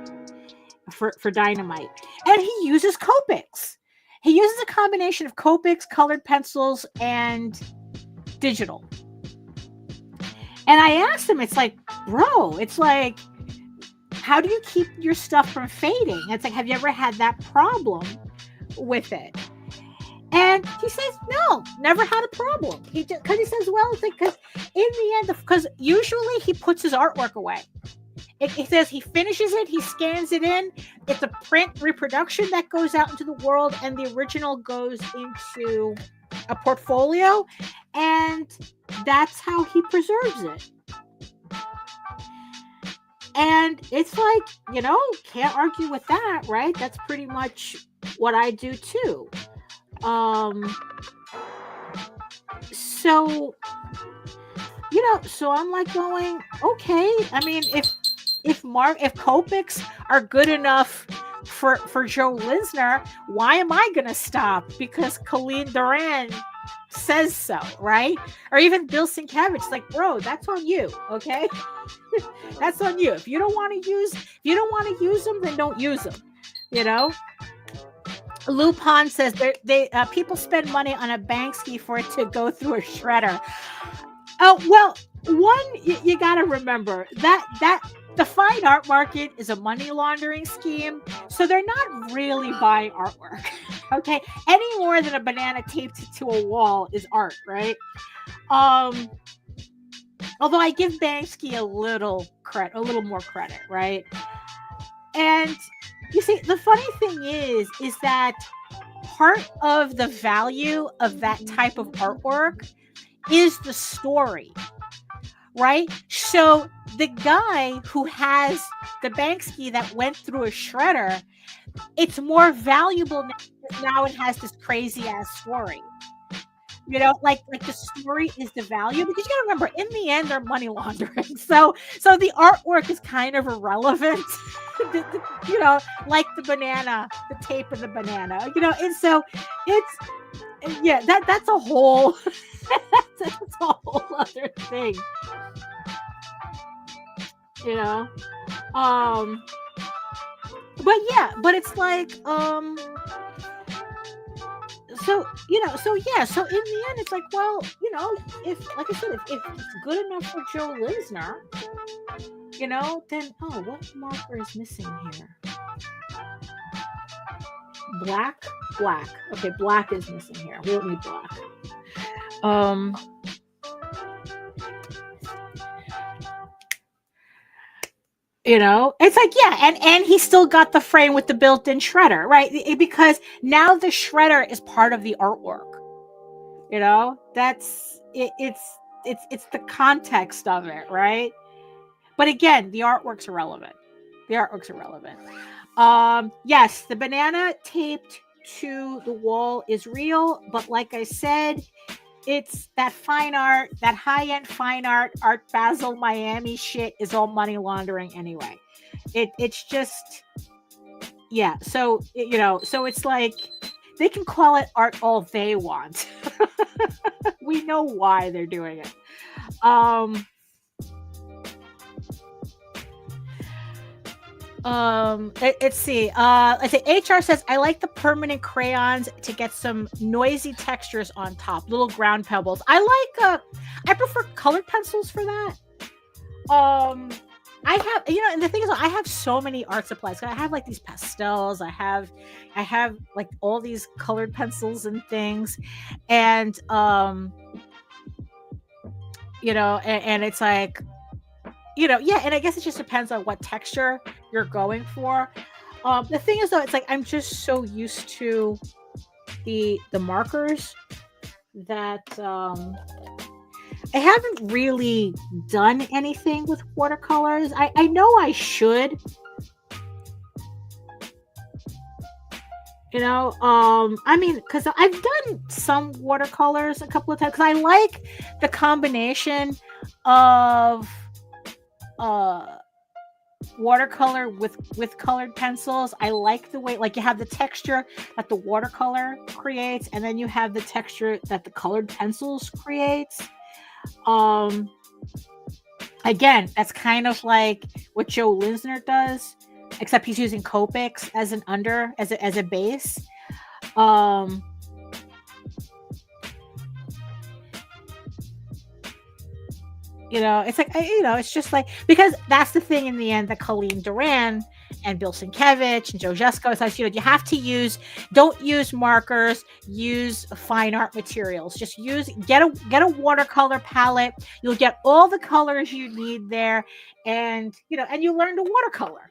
for Dynamite. And he uses Copics. He uses a combination of Copics, colored pencils, and digital. And I asked him, it's like, bro, it's like, how do you keep your stuff from fading? It's like, have you ever had that problem with it? And he says, no, never had a problem. Because he says, well, it's like, because in the end, because usually he puts his artwork away. It says he finishes it, he scans it in. It's a print reproduction that goes out into the world, and the original goes into a portfolio, and that's how he preserves it. And it's like, can't argue with that, right? That's pretty much what I do too. So I'm like going, okay. I mean, if Copics are good enough for Joe Linsner, why am I gonna stop? Because Colleen Duran says so, right? Or even Bill Sienkiewicz, like, bro, that's on you, okay? That's on you. If you don't want to use them, then don't use them. Lupin says people spend money on a Banksy for it to go through a shredder. Oh, well, one, you got to remember that the fine art market is a money laundering scheme, so they're not really buying artwork. Okay, any more than a banana taped to a wall is art, right? Although I give Banksy a little more credit, right? And you see, the funny thing is that part of the value of that type of artwork is the story, right? So the guy who has the Banksy that went through a shredder, it's more valuable now. It has this crazy ass story. You know, like the story is the value, because you gotta remember, in the end, they're money laundering. So the artwork is kind of irrelevant. You know, like the banana, the tape of the banana. You know, and so it's that's a whole that's a whole other thing. You know, but it's like So in the end, it's like, well, you know, if, like I said, if it's good enough for Joe Linsner, you know, then, what marker is missing here? Black. Okay, black is missing here. We don't need black. You know, it's like, and he still got the frame with the built-in shredder, right? Because now the shredder is part of the artwork. You know, that's it. It's the context of it, right? But again, the artwork's irrelevant. Yes, the banana taped to the wall is real, but like I said, it's that fine art, that high-end fine art, Art Basel Miami shit is all money laundering anyway. It's just, so, you know, so it's like, they can call it art all they want. We know why they're doing it. Let's see. Let's see. HR says, I like the permanent crayons to get some noisy textures on top, little ground pebbles. I prefer colored pencils for that. I have, you know, and the thing is, I have so many art supplies. I have like these pastels. I have like all these colored pencils and things, and you know, and it's like, you know, and I guess it just depends on what texture you're going for. The thing is, though, it's like, I'm just so used to the markers that I haven't really done anything with watercolors. I know I should. You know, I mean, because I've done some watercolors a couple of times, because I like the combination of watercolor with colored pencils. I like the way, like, you have the texture that the watercolor creates, and then you have the texture that the colored pencils creates. Again, that's kind of like what Joe Linsner does, except he's using Copics as a base. You know, it's like, you know, it's just like, because that's the thing in the end that Colleen Duran and Bill Sienkiewicz and Joe Jesko says, you know, you have to don't use markers, use fine art materials. Just get a watercolor palette. You'll get all the colors you need there, and, you know, and you learn to watercolor.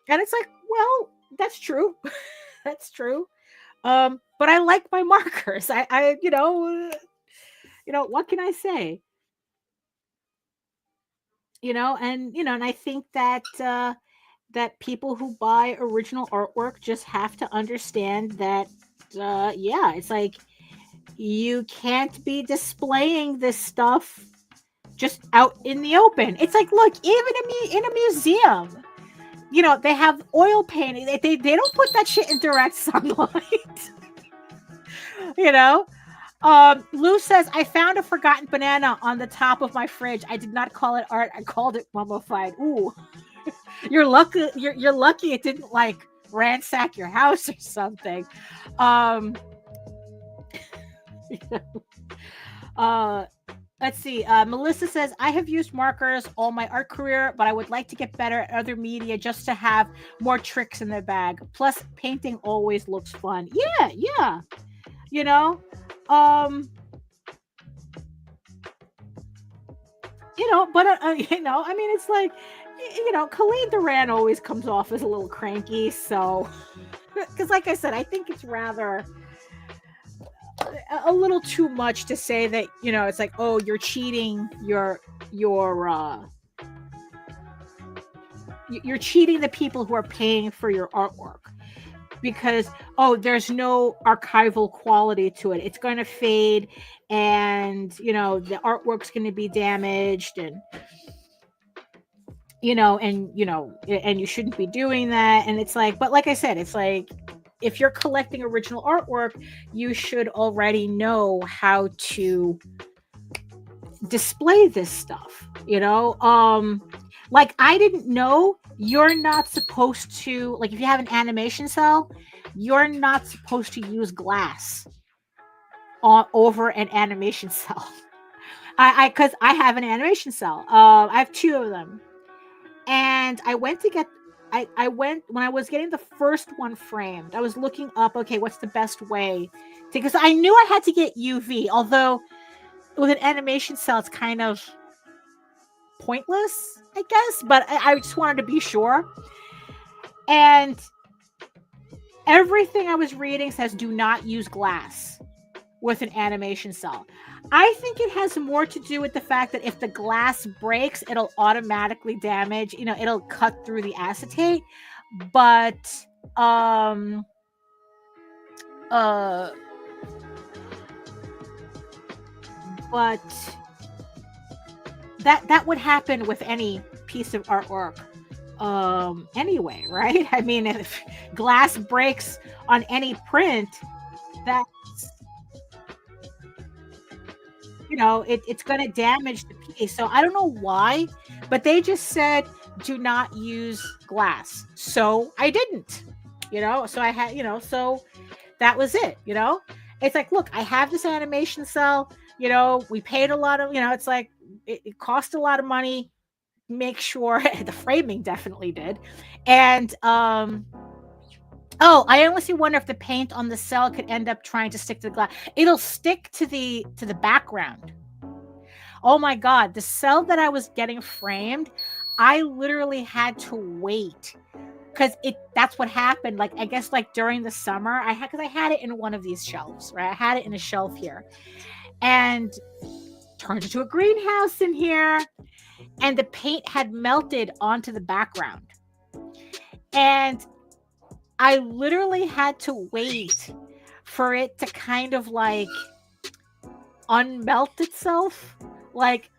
And it's like, well, that's true. That's true. But I like my markers. I you know, what can I say? You know, and I think that that people who buy original artwork just have to understand that it's like, you can't be displaying this stuff just out in the open. It's like, look, even in a museum, you know, they have oil painting. They don't put that shit in direct sunlight. You know? Lou says, I found a forgotten banana on the top of my fridge. I did not call it art. I called it mummified. Ooh. You're lucky it didn't, like, ransack your house or something. Let's see. Melissa says, I have used markers all my art career, but I would like to get better at other media just to have more tricks in the bag. Plus, painting always looks fun. Yeah, yeah. You know, but I mean, it's like, Colleen Duran always comes off as a little cranky. So, because like I said, I think it's rather a little too much to say that, it's like, oh, you're cheating you're cheating the people who are paying for your artwork, because, oh, there's no archival quality to it. It's going to fade, and the artwork's going to be damaged, and and you shouldn't be doing that. And it's like, but like I said, it's like, if you're collecting original artwork, you should already know how to display this stuff, like, I didn't know you're not supposed to, like, if you have an animation cell, you're not supposed to use glass over an animation cell. Because I have an animation cell. I have 2 of them. And I went to get, I went, when I was getting the first one framed, I was looking up, okay, what's the best way to, because I knew I had to get UV, although with an animation cell, it's kind of pointless, I guess, but I just wanted to be sure. And everything I was reading says do not use glass with an animation cell. I think it has more to do with the fact that if the glass breaks, it'll automatically damage, it'll cut through the acetate. But that would happen with any piece of artwork anyway, right? I mean, if glass breaks on any print, that's, it's going to damage the piece. So I don't know why, but they just said do not use glass. So I didn't, so I had, so that was it, It's like, look, I have this animation cell, we paid a lot of, it's like, it cost a lot of money. Make sure the framing definitely did. And I honestly wonder if the paint on the cell could end up trying to stick to the glass. It'll stick to the background. Oh my God, the cell that I was getting framed, I literally had to wait, because that's what happened. Like, I guess, like, during the summer, because I had it in one of these shelves, right? I had it in a shelf here, and turned into a greenhouse in here, and the paint had melted onto the background, and I literally had to wait for it to kind of like unmelt itself, like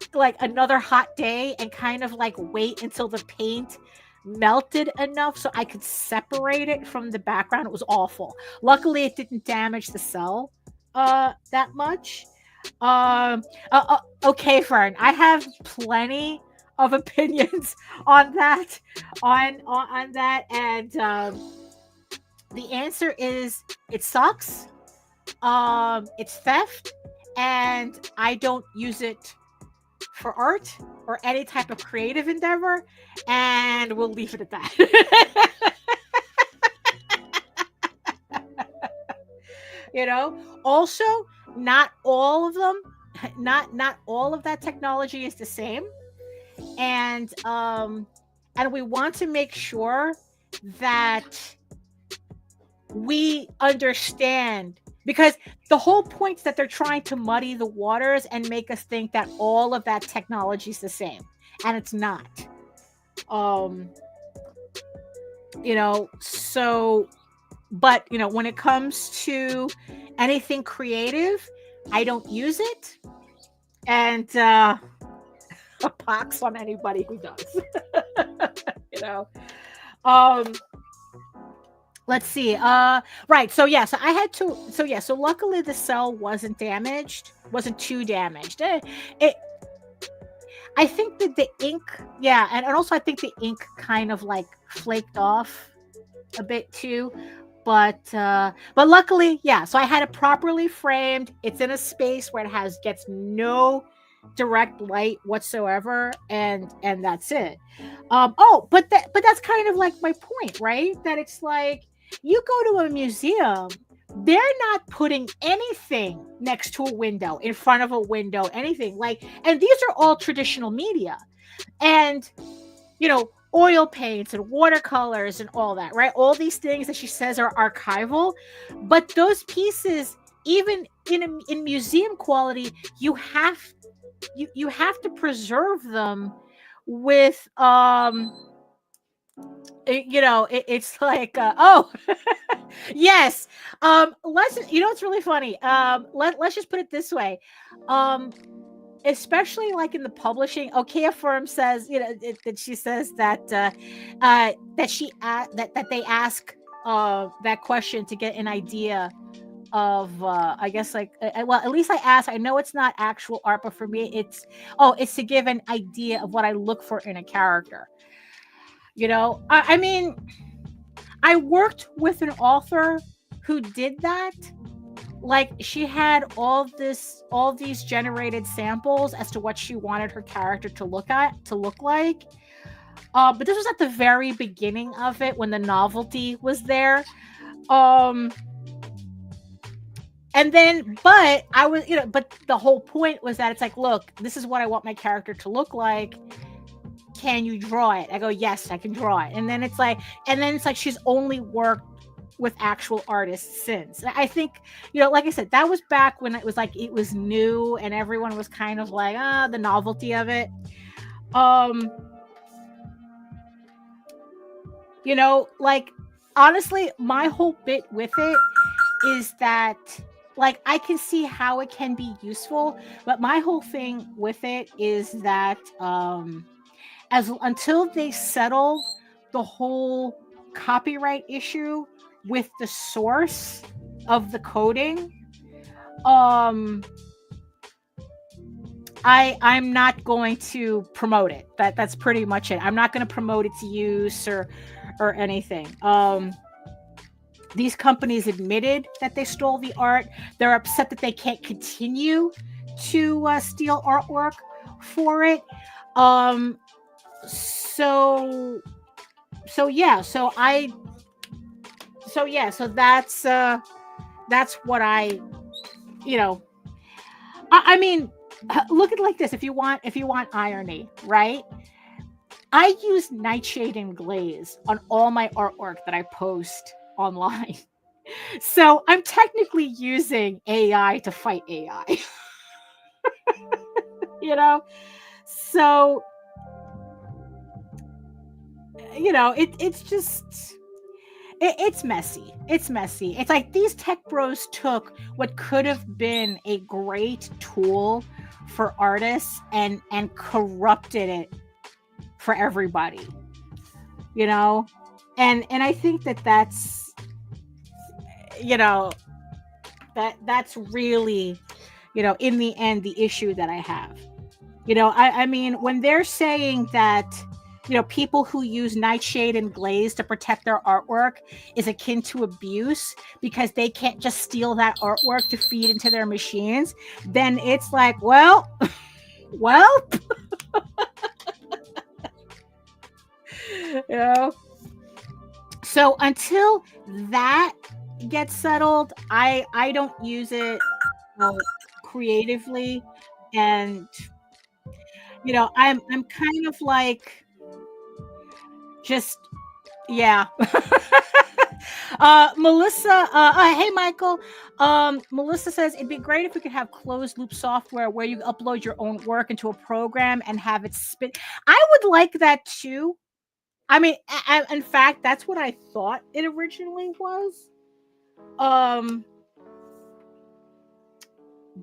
another hot day, and kind of like wait until the paint melted enough so I could separate it from the background. It was awful. Luckily, it didn't damage the cell that much. Okay, Fern, I have plenty of opinions on that, on that, and the answer is it sucks. It's theft, and I don't use it for art or any type of creative endeavor, and we'll leave it at that. Also, not all of them, not all of that technology is the same, and we want to make sure that we understand, because the whole point is that they're trying to muddy the waters and make us think that all of that technology is the same, and it's not. So, but when it comes to anything creative, I don't use it, and a pox on anybody who does. Let's see. Right. So yeah. So I had to. So yeah. So luckily the cell wasn't damaged. Wasn't too damaged. I think that the ink. Yeah, and also I think the ink kind of like flaked off a bit too. But luckily, yeah. So I had it properly framed. It's in a space where it gets no direct light whatsoever, and that's it. But that's kind of like my point, right? That it's like you go to a museum, they're not putting anything next to a window, in front of a window, anything like, and these are all traditional media, and oil paints and watercolors and all that, right? All these things that she says are archival, but those pieces, even in museum quality, you have to preserve them with it's like yes. Let's, it's really funny. Let's just put it this way. Especially like in the publishing, Okea Firm says, that she says that that they ask that question to get an idea of I guess like well, at least I asked. I know it's not actual art, but for me it's to give an idea of what I look for in a character. I mean, I worked with an author who did that. Like, she had all these generated samples as to what she wanted her character to look like. But this was at the very beginning of it, when the novelty was there. And then, but I was, but the whole point was that it's like, look, this is what I want my character to look like. Can you draw it? I go, yes, I can draw it. And then it's like she's only worked with actual artists since. I think, like I said, that was back when it was like, it was new and everyone was kind of like, the novelty of it. Like, honestly, my whole bit with it is that, like, I can see how it can be useful, but my whole thing with it is that until they settle the whole copyright issue with the source of the coding, I'm not going to promote it. That's pretty much it. I'm not going to promote its use or anything. These companies admitted that they stole the art. They're upset that they can't continue to steal artwork for it. So that's what I mean, look at it like this. If you want irony, right? I use nightshade and glaze on all my artwork that I post online. So I'm technically using AI to fight AI. So it's just, it's messy. It's messy. It's like these tech bros took what could have been a great tool for artists and corrupted it for everybody. And I think that's that's really, in the end, the issue that I have. I mean, when they're saying that people who use nightshade and glaze to protect their artwork is akin to abuse because they can't just steal that artwork to feed into their machines, then it's like, well, So until that gets settled, I don't use it creatively, and I'm kind of like, just, yeah. Melissa, hey Michael. Melissa says it'd be great if we could have closed loop software where you upload your own work into a program and have it spit. I would like that too. I mean, in fact, that's what I thought it originally was.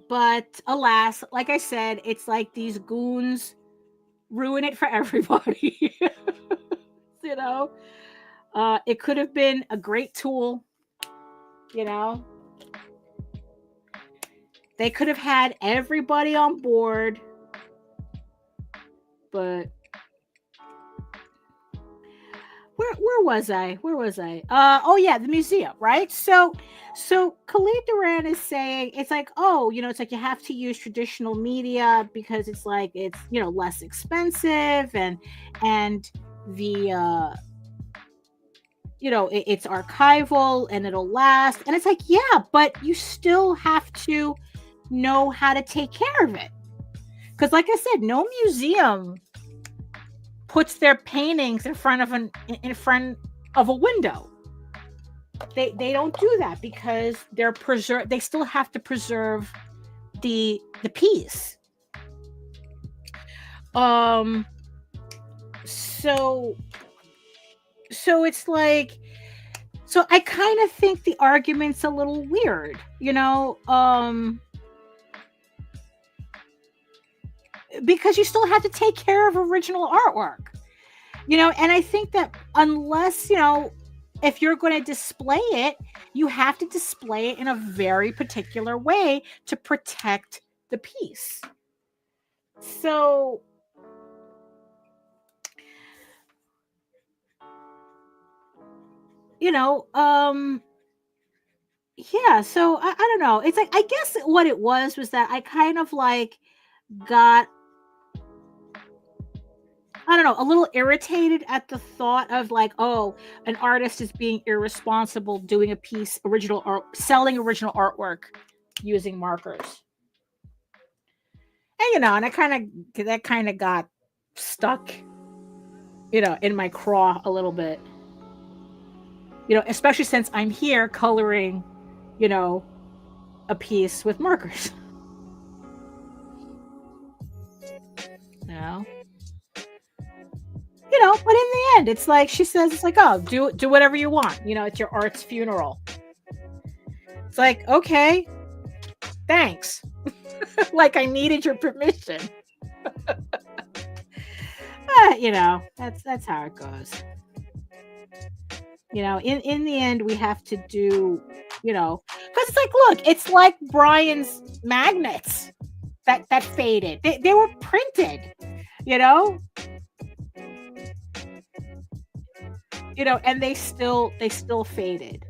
But alas, like I said, it's like these goons ruin it for everybody. It could have been a great tool. They could have had everybody on board, but where was I? Oh yeah, the museum, right? So Khalid Duran is saying it's like, oh, it's like you have to use traditional media because it's like it's less expensive and the it's archival and it'll last. And it's like, yeah, but you still have to know how to take care of it. Because like I said, no museum puts their paintings in front of a window. They don't do that because they still have to preserve the piece. So it's like, so I kind of think the argument's a little weird, because you still have to take care of original artwork, and I think that unless, if you're going to display it, you have to display it in a very particular way to protect the piece. So yeah, so I don't know. It's like, I guess what it was that I kind of like got, I don't know, a little irritated at the thought of like, oh, an artist is being irresponsible doing a piece original or selling original artwork using markers. And and that kind of got stuck, in my craw a little bit. Especially since I'm here coloring, a piece with markers. But in the end, it's like she says, it's like, oh, do whatever you want. It's your art's funeral. It's like, okay, thanks. Like I needed your permission. But, that's how it goes. In the end, we have to do, because it's like, look, it's like Brian's magnets that faded. They were printed, and they still faded.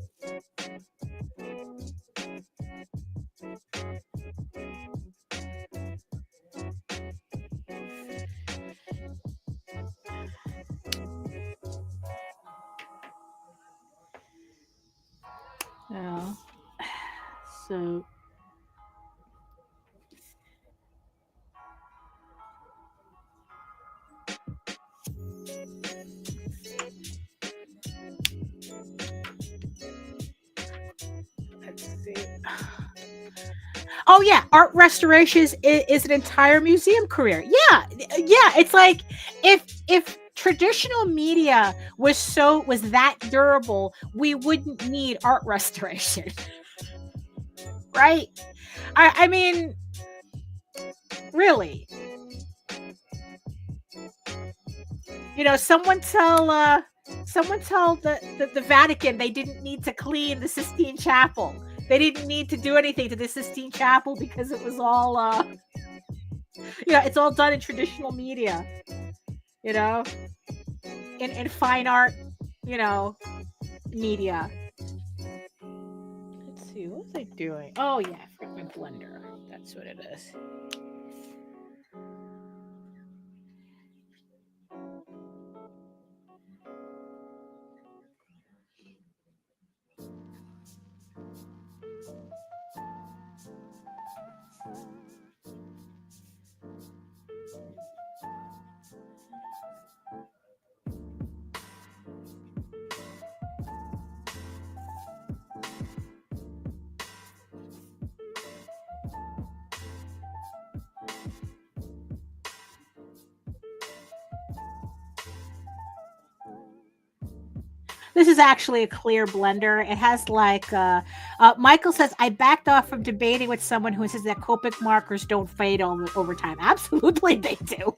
Yeah. So let's see. Oh yeah, art restorations is an entire museum career. Yeah, it's like if traditional media was that durable, we wouldn't need art restoration. Right? I mean, really. Someone tell the Vatican they didn't need to clean the Sistine Chapel. They didn't need to do anything to the Sistine Chapel because it was all it's all done in traditional media. In fine art, media. Let's see, what was I doing? Oh yeah, I forgot my blender. That's what it is. This is actually a clear blender. It has like, Michael says, I backed off from debating with someone who says that Copic markers don't fade over time. Absolutely they do.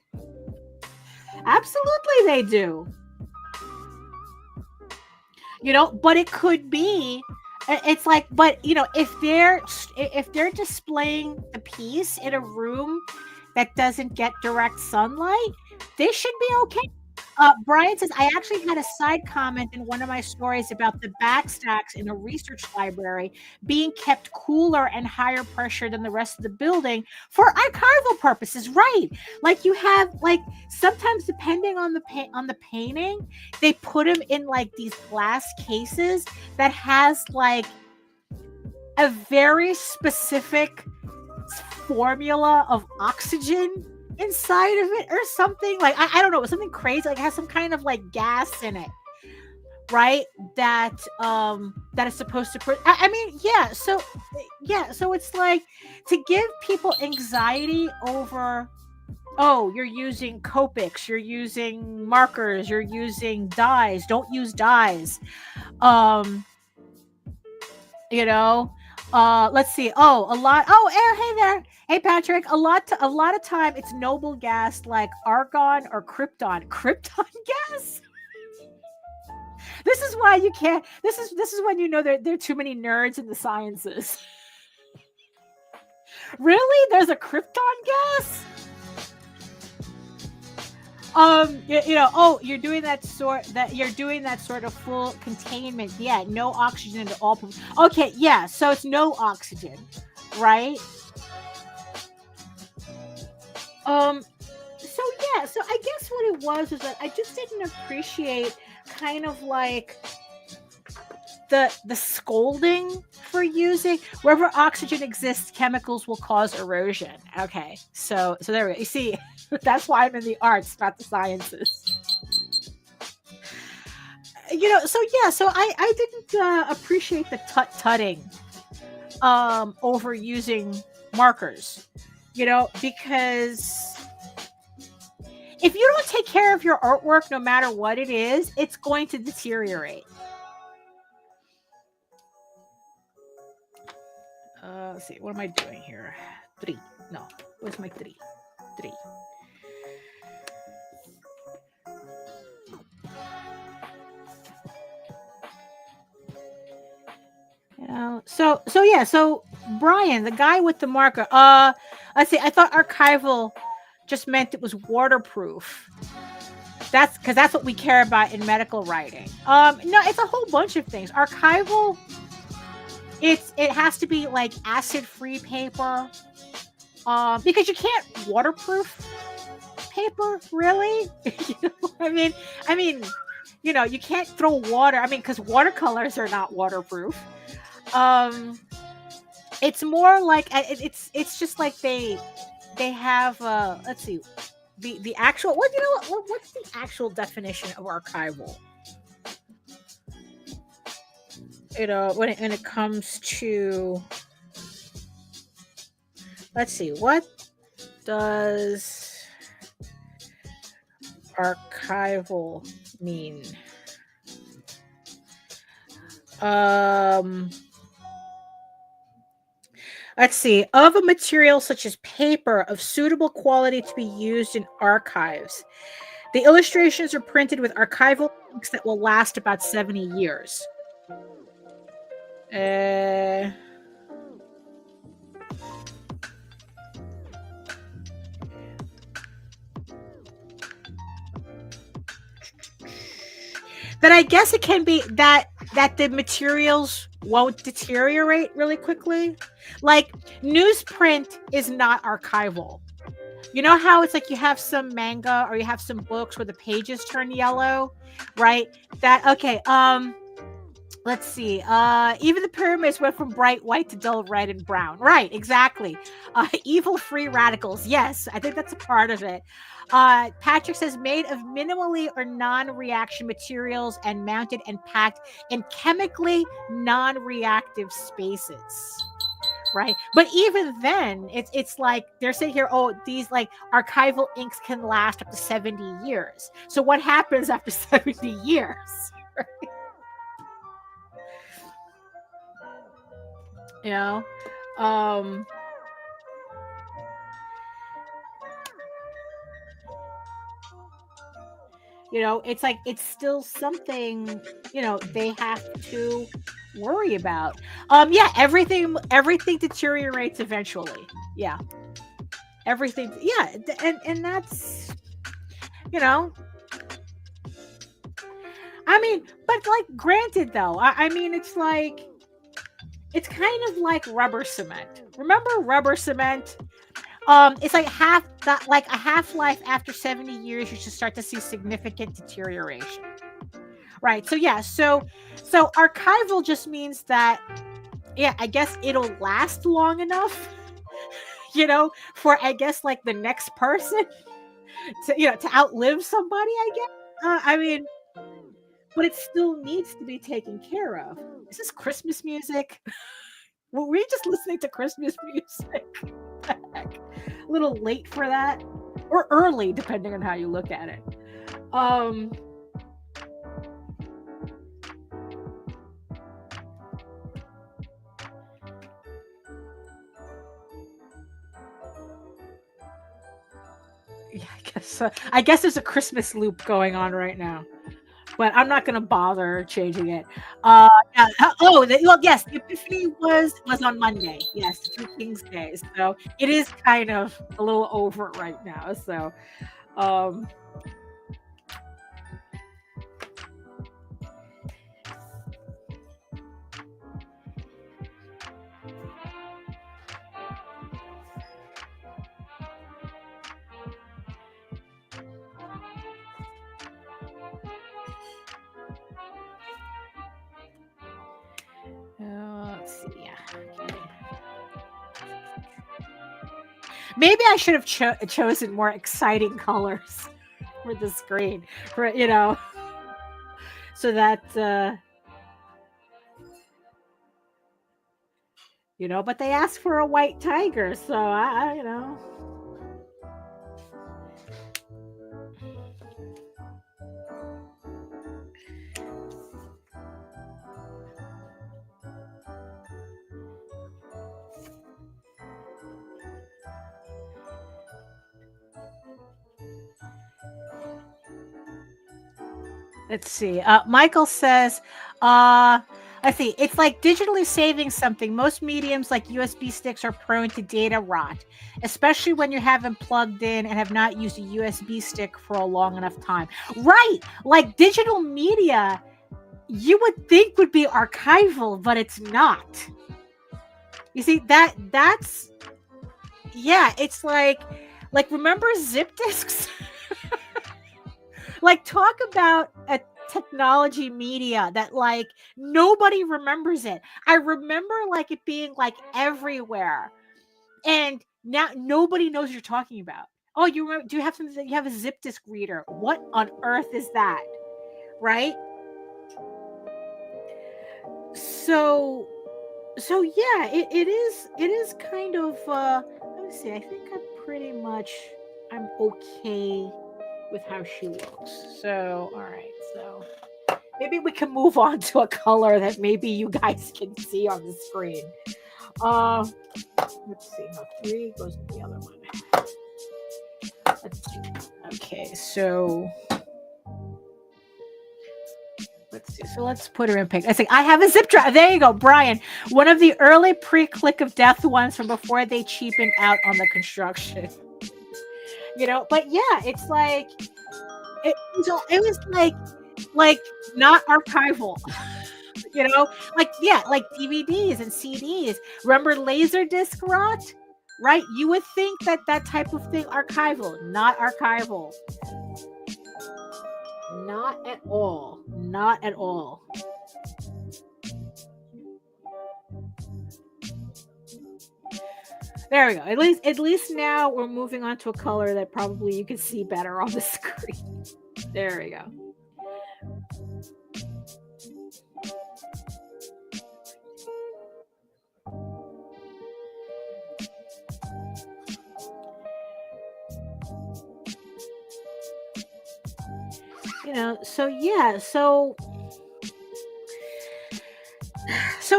Absolutely they do. But it could be, it's like, but if they're displaying the piece in a room that doesn't get direct sunlight, they should be okay. Brian says, I actually had a side comment in one of my stories about the backstacks in a research library being kept cooler and higher pressure than the rest of the building for archival purposes. Right. Like you have, like, sometimes depending on the painting, they put them in like these glass cases that has like a very specific formula of oxygen inside of it or something. Like I don't know, something crazy, like it has some kind of like gas in it, right? That is supposed to I mean, so it's like to give people anxiety over, oh, you're using Copics, you're using markers, you're using dyes, don't use dyes. You know, let's see. Hey there. Hey Patrick. A lot of time it's noble gas like argon or krypton. Krypton gas? This is why you can't. This is when you know there are too many nerds in the sciences. Really? There's a krypton gas? You're doing that sort of full containment. Yeah, no oxygen at all. Okay, yeah, so it's no oxygen, right? So I guess what it was is that I just didn't appreciate kind of like the scolding for using wherever oxygen exists, chemicals will cause erosion. Okay, so there we go. You see, that's why I'm in the arts, not the sciences. So I didn't appreciate the tutting over using markers, because if you don't take care of your artwork, no matter what it is, it's going to deteriorate. Let's see, what am I doing here? 3. No, where's my 3? 3. So Brian, the guy with the marker, let's see, I thought archival just meant it was waterproof. That's because that's what we care about in medical writing. No, it's a whole bunch of things. Archival, it has to be like acid-free paper, because you can't waterproof paper, really. I mean, you can't throw water. Because watercolors are not waterproof. It's more like it's just like they have let's see, the actual what's the actual definition of archival? When it comes to, let's see, what does archival mean? Let's see, of a material such as paper of suitable quality to be used in archives. The illustrations are printed with archival inks that will last about 70 years. That I guess it can be that the materials won't deteriorate really quickly. Like newsprint is not archival. You know how it's like you have some manga or you have some books where the pages turn yellow, right? Let's see. Even the pyramids went from bright white to dull red and brown. Right, exactly. Evil free radicals. Yes, I think that's a part of it. Patrick says made of minimally or non-reaction materials and mounted and packed in chemically non-reactive spaces. Right, but even then, it's like they're saying here, oh, these like archival inks can last up to 70 years. So what happens after 70 years? Right? It's like it's still something they have to worry about. Everything deteriorates eventually. Everything, and that's I mean, but like, granted though, I mean, it's like, it's kind of like rubber cement. Remember rubber cement? It's like like a half-life after 70 years, you should start to see significant deterioration. Right. So yeah, so archival just means that, yeah, I guess it'll last long enough, for, I guess, like the next person to outlive somebody, I guess. I mean, but it still needs to be taken care of. Is this Christmas music? Were we just listening to Christmas music? Heck? A little late for that, or early, depending on how you look at it. Yeah, I guess there's a Christmas loop going on right now, but I'm not gonna bother changing it. Yeah. Oh, well, yes, the Epiphany was on Monday. Yes, the Two Kings Day. So it is kind of a little over right now. So, let's see. Yeah. Okay. Maybe I should have chosen more exciting colors for the screen, so that But they asked for a white tiger, so I. Let's see. Michael says, let's see. It's like digitally saving something. Most mediums like USB sticks are prone to data rot, especially when you haven't plugged in and have not used a USB stick for a long enough time. Right. Like digital media, you would think would be archival, but it's not. You see, that's, yeah, it's like remember zip disks? Like, talk about a technology media that like nobody remembers it. I remember like it being like everywhere, and now nobody knows what you're talking about. Oh, you remember? Do you have something that you have a zip disk reader? What on earth is that? Right? So yeah, it is kind of let me see. I think I'm okay with how she looks. So, all right. So maybe we can move on to a color that maybe you guys can see on the screen. Let's see. No, 3 goes to the other one. Let's see. Okay, so let's see. So let's put her in pink. I have a zip drive. There you go, Brian. One of the early pre-click of death ones from before they cheapened out on the construction. But yeah, it's like it was like not archival. Like DVDs and CDs. Remember Laserdisc rot? Right? You would think that type of thing archival, not archival. Not at all. Not at all. There we go. At least now we're moving on to a color that probably you can see better on the screen. There we go. So yeah, so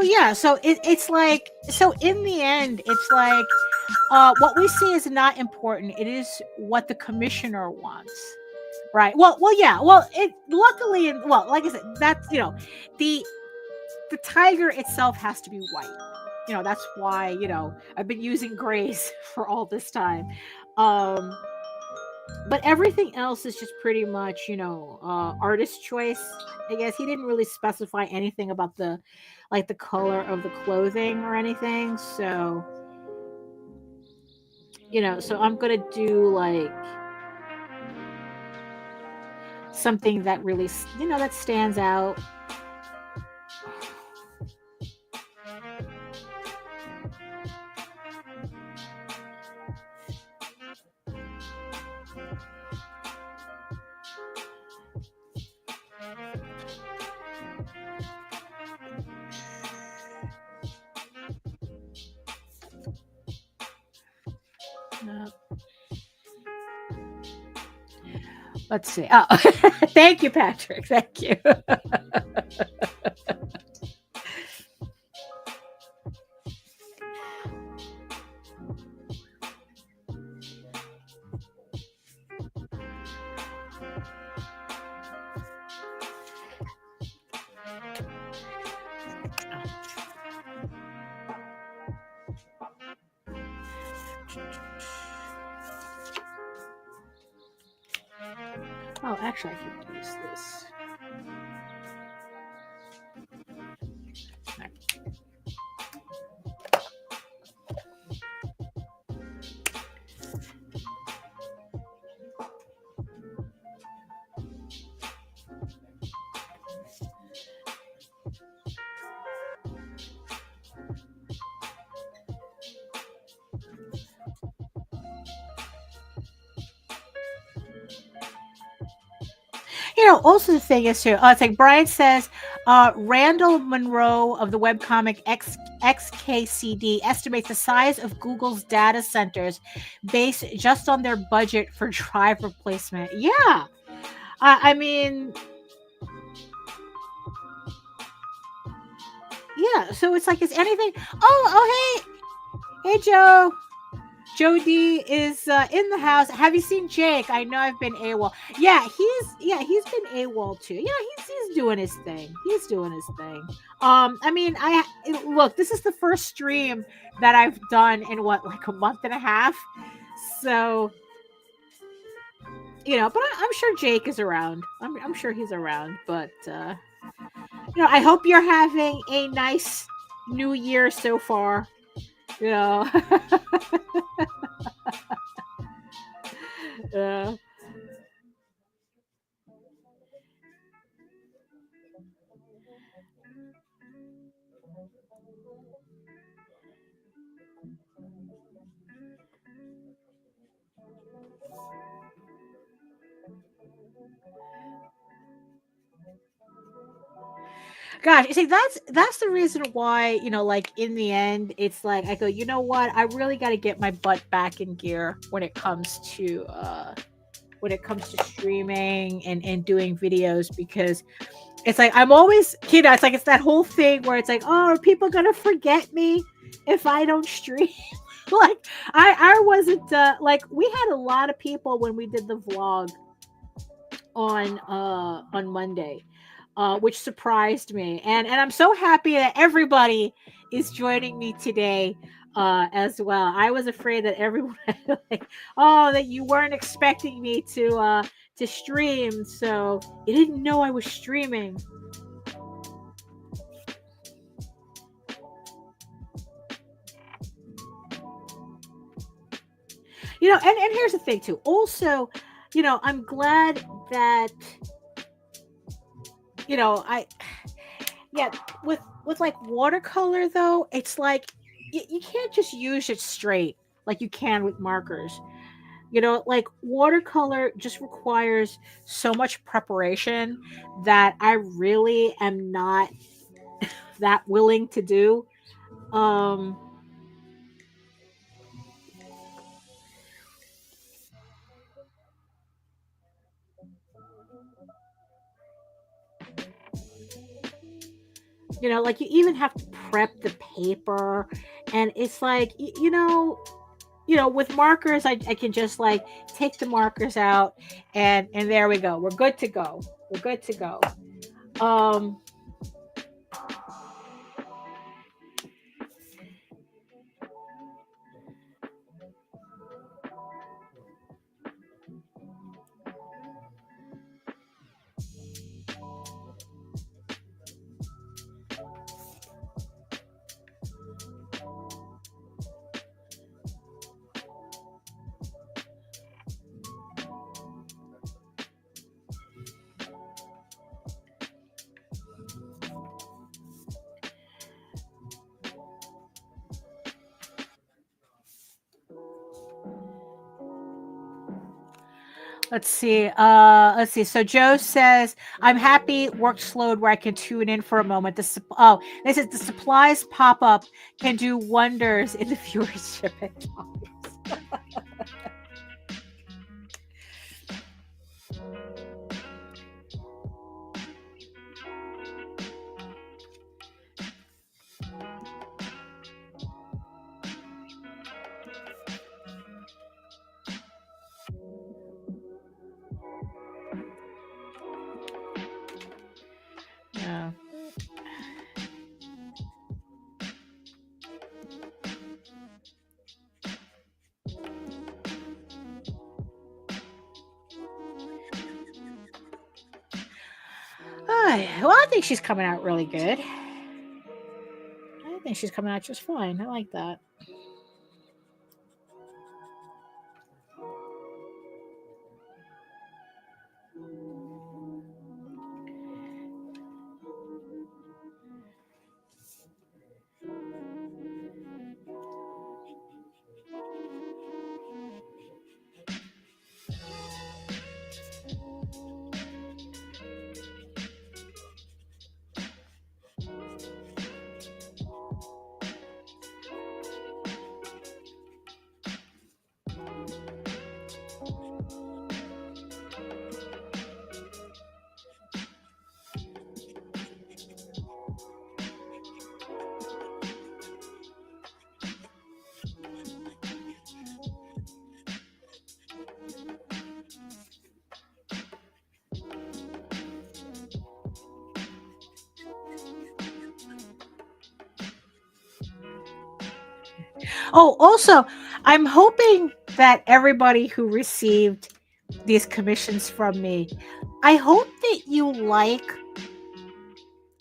yeah, so it's like, so in the end, it's like what we see is not important. It is what the commissioner wants, right? Well, yeah. Well, it luckily, like I said, that's the tiger itself has to be white. That's why I've been using grays for all this time. but everything else is just pretty much, artist choice. I guess he didn't really specify anything about the color of the clothing or anything. So, so I'm gonna do like something that really, that stands out. Let's see. Oh, thank you, Patrick. Thank you. Oh, actually, I can use this. Also the thing is too, it's like Brian says, Randall Monroe of the webcomic XKCD estimates the size of Google's data centers based just on their budget for drive replacement. Yeah. I mean, yeah. So it's like, is anything? Oh, hey, Joe. Joe D is in the house. Have you seen Jake? I know I've been AWOL. Yeah, he's been AWOL too. Yeah, he's doing his thing. He's doing his thing. I mean, look, this is the first stream that I've done in like a month and a half. So, but I'm sure Jake is around. I'm sure he's around. But I hope you're having a nice New Year so far. Yeah. Gosh, you see, that's the reason why, like in the end, it's like I go, you know what? I really got to get my butt back in gear when it comes to streaming and doing videos, because it's like I'm always, it's like it's that whole thing where it's like, oh, are people gonna forget me if I don't stream? Like I wasn't like, we had a lot of people when we did the vlog on Monday. Which surprised me, and I'm so happy that everybody is joining me today as well. I was afraid that everyone like, that you weren't expecting me to stream, so you didn't know I was streaming. And here's the thing too. Also, I'm glad that with like watercolor though, it's like you can't just use it straight like you can with markers. Like watercolor just requires so much preparation that I really am not that willing to do. Like you even have to prep the paper, and it's like, with markers, I can just like take the markers out and there we go. We're good to go. We're good to go. Let's see. So Joe says, I'm happy work slowed where I can tune in for a moment. This is the supplies pop up can do wonders in the viewership at times. Yeah. Well, I think she's coming out really good. I think she's coming out just fine. I like that. Oh, also, I'm hoping that everybody who received these commissions from me, I hope that you like,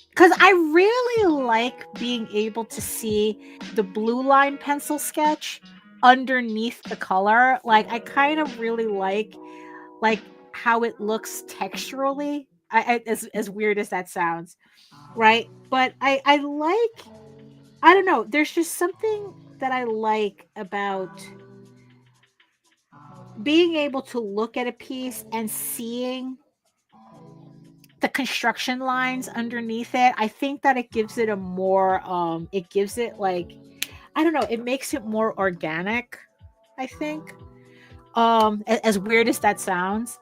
because I really like being able to see the blue line pencil sketch underneath the color. Like, I kind of really like how it looks texturally. As weird as that sounds, right? But I like, I don't know, there's just something that I like about being able to look at a piece and seeing the construction lines underneath it. I think that it gives it a more it gives it like, I don't know, it makes it more organic, I think. As weird as that sounds.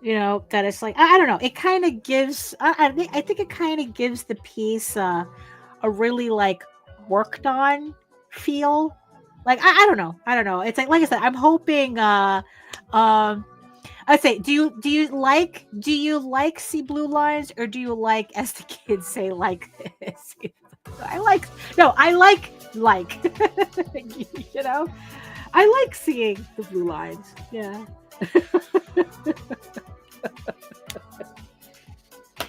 You know, that it's like, I don't know, it kind of gives, I think it kind of gives the piece a really like worked on feel. Like, I don't know, it's like I said, I'm hoping I'd say, do you like see blue lines, or do you like, as the kids say, like this? I like, no, I like you know, I like seeing the blue lines. Yeah.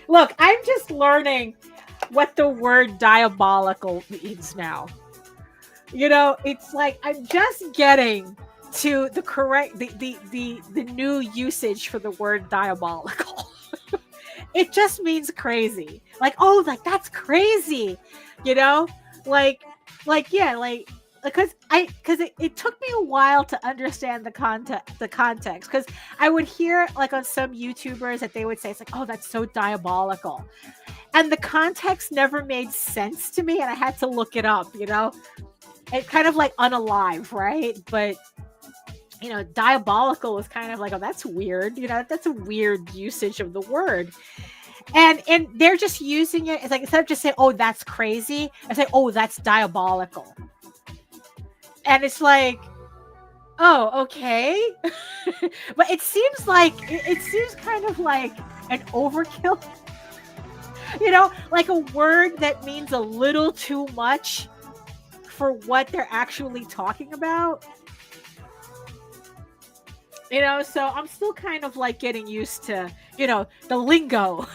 Look, I'm just learning what the word diabolical means now. You know, it's like I'm just getting to the correct the new usage for the word diabolical. It just means crazy. Like, oh, like that's crazy. You know? Like yeah, like because it took me a while to understand the context, because I would hear like on some YouTubers that they would say it's like, oh, that's so diabolical, and the context never made sense to me, and I had to look it up. You know, it kind of like unalive, right? But you know, diabolical was kind of like, oh, that's weird. You know, that's a weird usage of the word. And they're just using it. It's like, instead of just saying, oh, that's crazy, I say, oh, that's diabolical. And it's like, oh, okay. But it seems like, it seems kind of like an overkill. You know, like a word that means a little too much for what they're actually talking about. You know, so I'm still kind of like getting used to, you know, the lingo.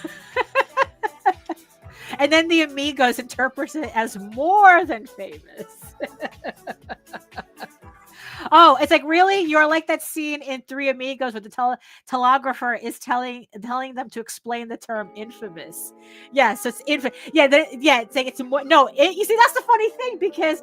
And then the amigos interpret it as more than famous. Oh, it's like, really? You're like that scene in Three Amigos where the telegrapher is telling them to explain the term infamous. Yeah, so it's infamous. Yeah, it's like it's more. No, you see, that's the funny thing, because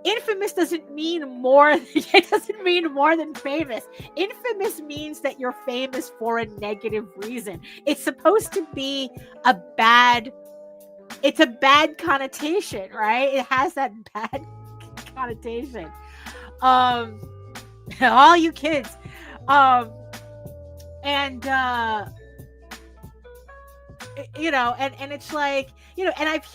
infamous doesn't mean more. It doesn't mean more than famous. Infamous means that you're famous for a negative reason. It's supposed to be a bad. It's a bad connotation, right? It has that bad connotation. All you kids, and and it's like, and I've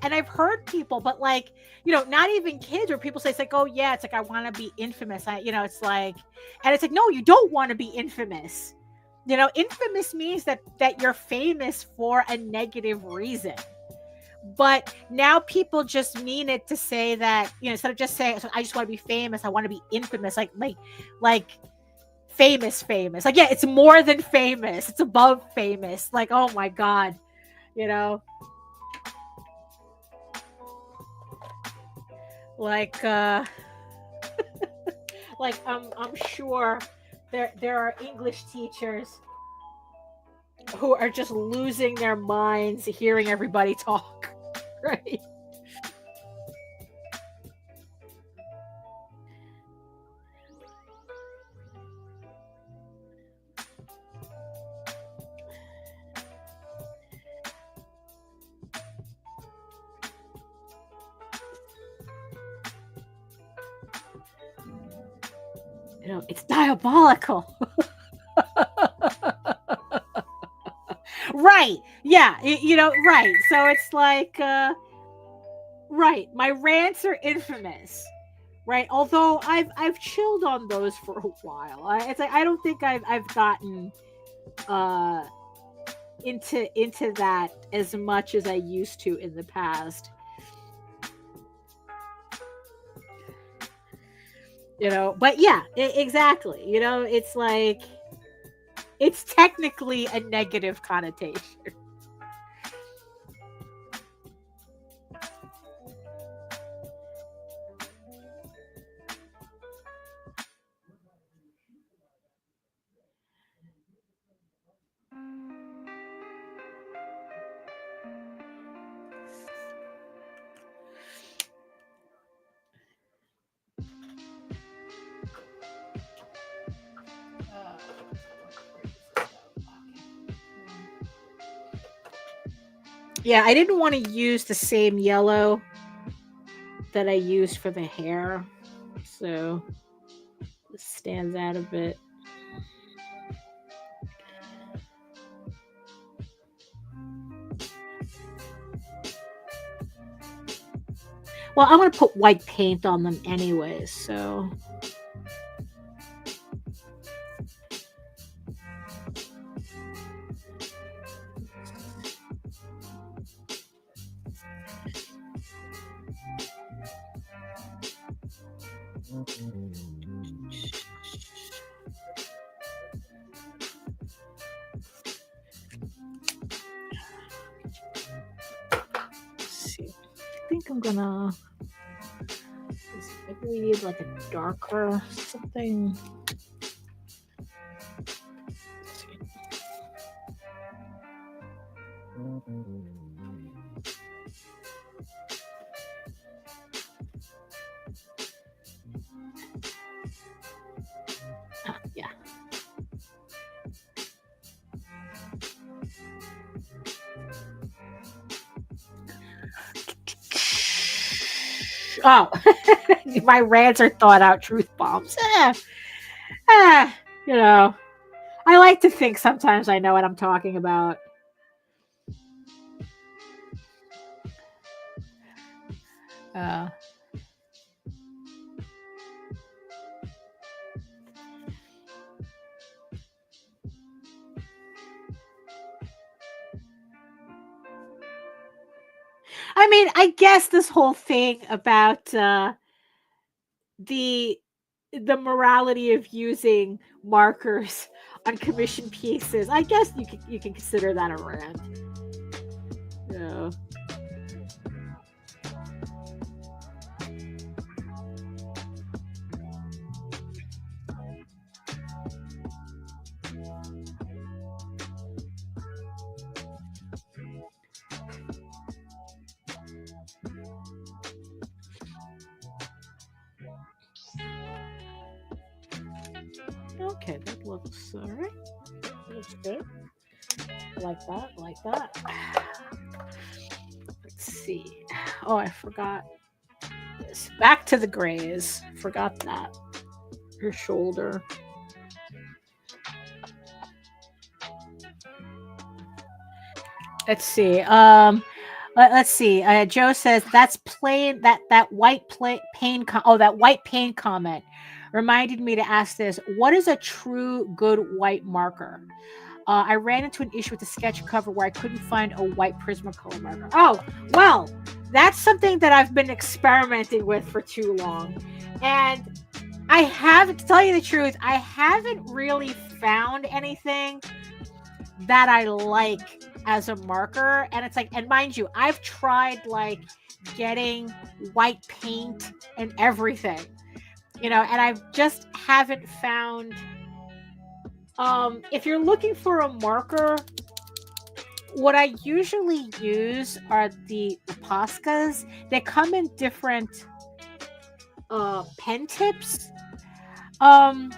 I've heard people, but like, not even kids, or people say, it's like, oh yeah, it's like, I want to be infamous. It's like, and it's like, no, you don't want to be infamous. Infamous means that you're famous for a negative reason. But now people just mean it to say that, instead of just saying, I just want to be famous, I want to be infamous, like famous. Like, yeah, it's more than famous. It's above famous. Like, oh my God, like, like, I'm sure there are English teachers who are just losing their minds hearing everybody talk. Right. It's diabolical. Right. Yeah. Right. So it's like, right. My rants are infamous. Right. Although I've chilled on those for a while. It's like, I don't think I've gotten into that as much as I used to in the past. But yeah, exactly. It's like, it's technically a negative connotation. Yeah, I didn't want to use the same yellow that I used for the hair, so it stands out a bit. Well, I'm going to put white paint on them anyway, so... I think I'm gonna... Maybe we need like a darker something. Yeah. Oh, my rants are thought out truth bombs. I like to think sometimes I know what I'm talking about. I mean, I guess this whole thing about the morality of using markers on commission pieces, I guess you can consider that a rant. Yeah. Okay, that looks all right. Looks good. Like that, like that. Let's see. Oh, I forgot this. Back to the grays. Forgot that. Her shoulder. Let's see. Let's see. Joe says that's plain. That white paint. That white paint comment reminded me to ask this: what is a true good white marker? I ran into an issue with the sketch cover where I couldn't find a white Prismacolor marker. Oh, well, that's something that I've been experimenting with for too long, and I haven't. To tell you the truth, I haven't really found anything that I like as a marker. And it's like, and mind you, I've tried like getting white paint and everything, and I just haven't found. If you're looking for a marker, what I usually use are the Poscas. They come in different pen tips. But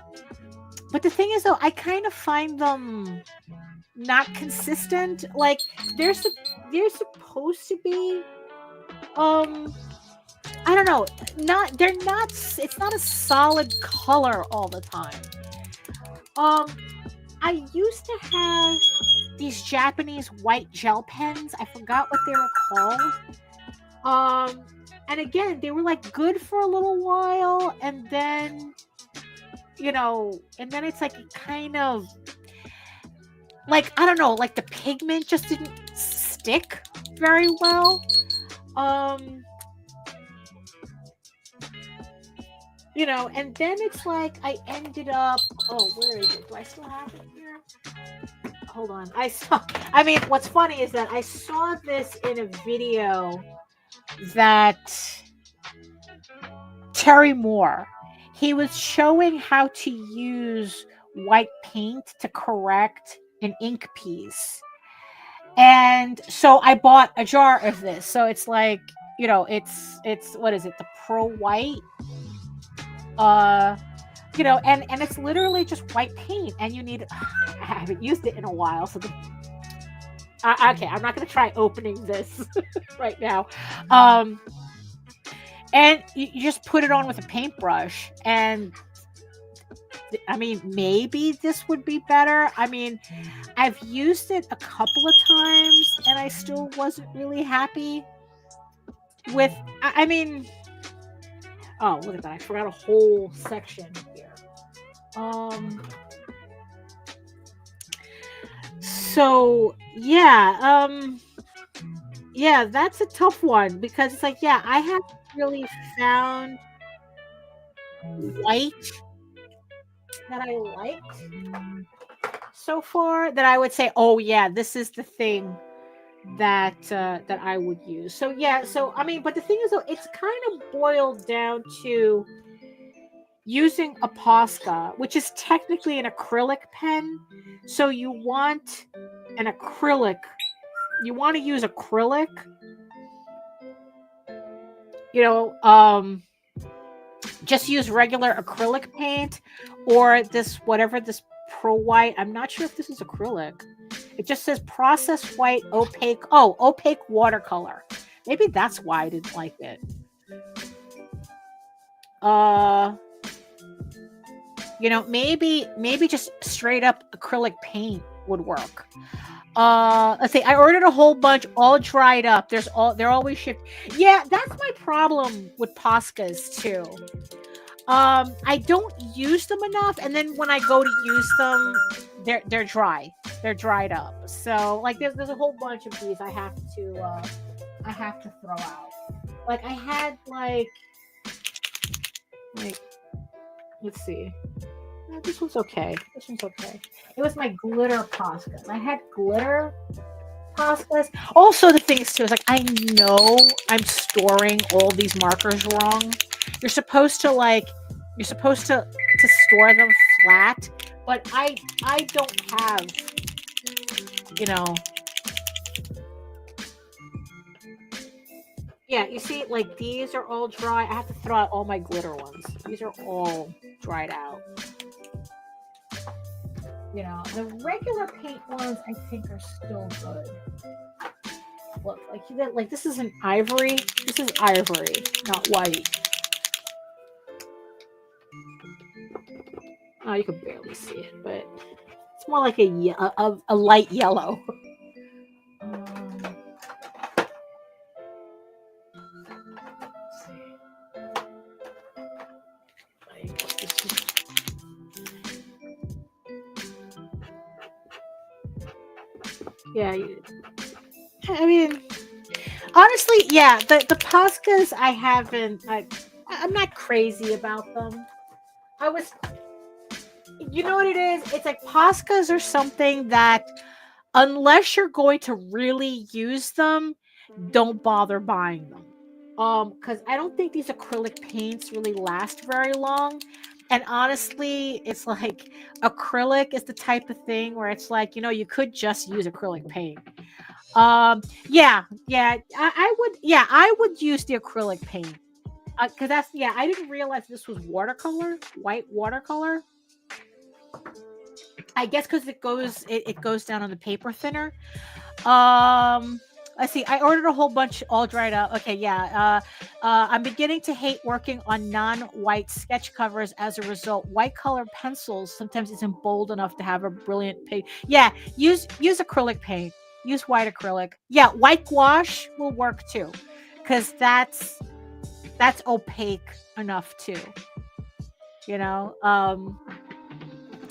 the thing is, though, I kind of find them not consistent. Like they're supposed to be I don't know, they're not, it's not a solid color all the time. I used to have these Japanese white gel pens. I forgot what they were called. And again, they were like good for a little while, and then it's like it kind of like, I don't know, like the pigment just didn't stick very well. And then it's like I ended up, where is it? Do I still have it here? Hold on. What's funny is that I saw this in a video that Terry Moore, he was showing how to use white paint to correct an ink piece. And so I bought a jar of this. So it's like, it's what is it? The Pro White. And it's literally just white paint, and you need, I haven't used it in a while, so okay, I'm not going to try opening this right now. And you just put it on with a paintbrush, and maybe this would be better. I've used it a couple of times, and I still wasn't really happy with, oh, look at that. I forgot a whole section here. So yeah, that's a tough one, because it's like, I haven't really found white that I liked so far that I would say, oh yeah, this is the thing that I would use. So but the thing is, though, it's kind of boiled down to using a Posca, which is technically an acrylic pen. So you want an acrylic, you want to use acrylic, just use regular acrylic paint, or this Pro White. I'm not sure if this is acrylic. It just says processed white opaque watercolor. Maybe that's why I didn't like it. Maybe just straight up acrylic paint would work. Let's see. I ordered a whole bunch, all dried up. They're always shipped. Yeah, that's my problem with Poscas too. I don't use them enough, and then when I go to use them, they're dry. They're dried up. So like there's a whole bunch of these I have to throw out. Like I had like let's see. This one's okay. It was my glitter Poscas. I had glitter Poscas. Also, the thing is too is like, I know I'm storing all these markers wrong. You're supposed to store them flat, but I don't have, Yeah, you see, like these are all dry. I have to throw out all my glitter ones. These are all dried out. You know, the regular paint ones I think are still good. Look, like this is an ivory. This is ivory, not white. Oh, you can barely see it, but it's more like a light yellow. Yeah, I mean, honestly, yeah, the Poscas I haven't. I'm not crazy about them. You know what it is? It's like Poscas are something that, unless you're going to really use them, don't bother buying them. Because I don't think these acrylic paints really last very long. And honestly, it's like acrylic is the type of thing where it's like, you know, you could just use acrylic paint. I would use the acrylic paint. Because I didn't realize this was watercolor, white watercolor. I guess because it goes down on the paper thinner. Let's see. I ordered a whole bunch all dried up. Okay, yeah. I'm beginning to hate working on non-white sketch covers as a result. White color pencils sometimes isn't bold enough to have a brilliant paint. Yeah, use acrylic paint. Use white acrylic. Yeah, white gouache will work too, because that's opaque enough too. You know.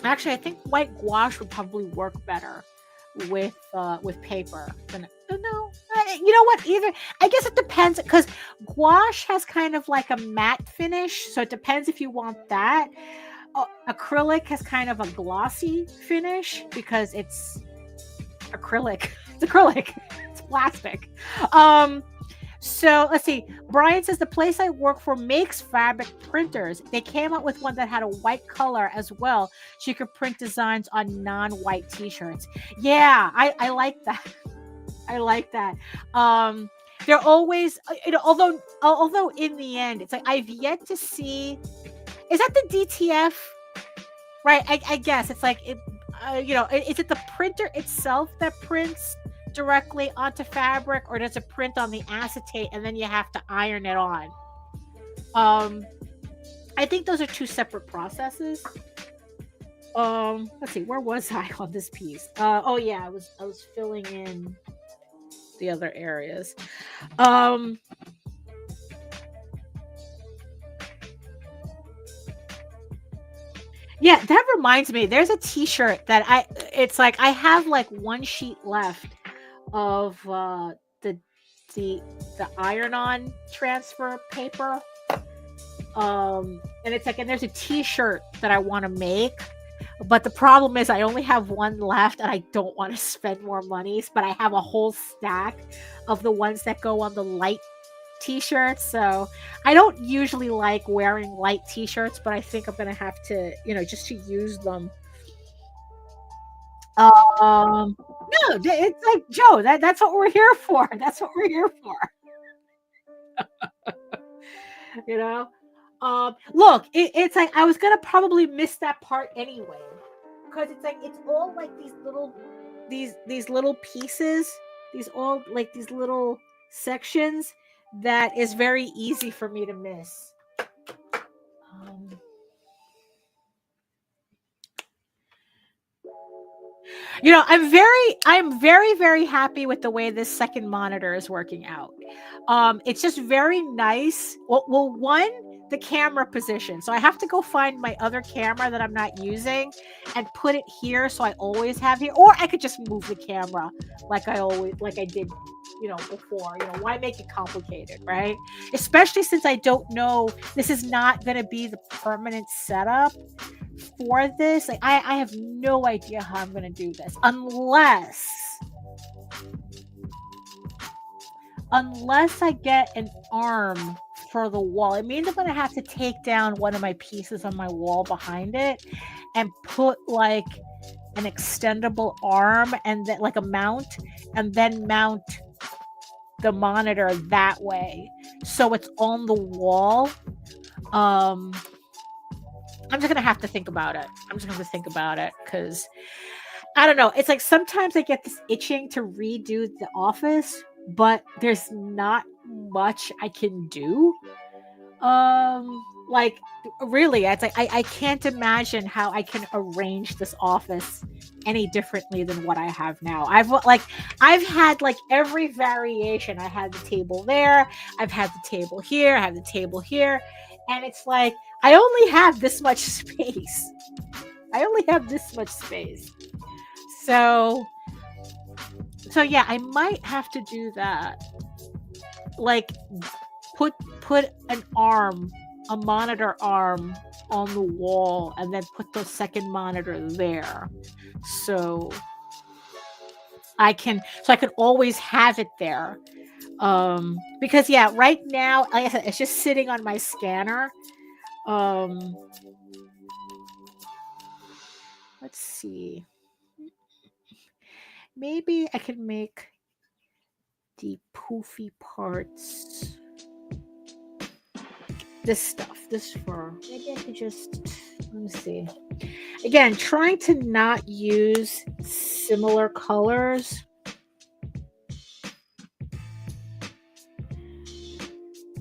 Actually, I think white gouache would probably work better with paper than no. You know what? Either I guess it depends, because gouache has kind of like a matte finish, so it depends if you want that. Acrylic has kind of a glossy finish because it's acrylic. It's acrylic. It's plastic. So let's see. Brian says the place I work for makes fabric printers. They came out with one that had a white color as well, so you could print designs on non-white t-shirts. Yeah, I like that. I like that. They're always, you know, although in the end, it's like I've yet to see. Is that the DTF? Right. I guess it's like it. You know, is it the printer itself that prints directly onto fabric, or does it print on the acetate and then you have to iron it on? I think those are two separate processes. Let's see, where was I on this piece? Oh yeah, I was filling in the other areas. Yeah, that reminds me, there's a t-shirt that it's like I have like one sheet left of the iron-on transfer paper. And it's like, and there's a t-shirt that I want to make, but the problem is I only have one left and I don't want to spend more money, but I have a whole stack of the ones that go on the light t-shirts. So I don't usually like wearing light t-shirts, but I think I'm gonna have to, you know, just to use them. No, it's like, Joe, that's what we're here for. That's what we're here for. You know, look, it's like I was gonna probably miss that part anyway, because it's like it's all like these little pieces, these little sections that is very easy for me to miss. You know, I'm very, very happy with the way this second monitor is working out. It's just very nice. Well, one, the camera position. So I have to go find my other camera that I'm not using and put it here, so I always have here. Or I could just move the camera like I did, you know, before. You know, why make it complicated, right? Especially since I don't know, this is not going to be the permanent setup for this. Like I have no idea how I'm going to do this unless I get an arm for the wall. It means I'm going to have to take down one of my pieces on my wall behind it and put like an extendable arm and then like a mount, and then mount the monitor that way so it's on the wall. I'm just gonna have to think about it. I'm just gonna have to think about it because I don't know. It's like sometimes I get this itching to redo the office, but there's not much I can do. Like really, it's like I can't imagine how I can arrange this office any differently than what I have now. I've had like every variation. I had the table there, I've had the table here, I have the table here, and it's like I only have this much space. I only have this much space. So yeah, I might have to do that. Like put a monitor arm on the wall and then put the second monitor there. So I can always have it there. Because yeah, right now, like I said, it's just sitting on my scanner. Let's see. Maybe I can make the poofy parts. This fur. Maybe I could just, let me see. Again, trying to not use similar colors.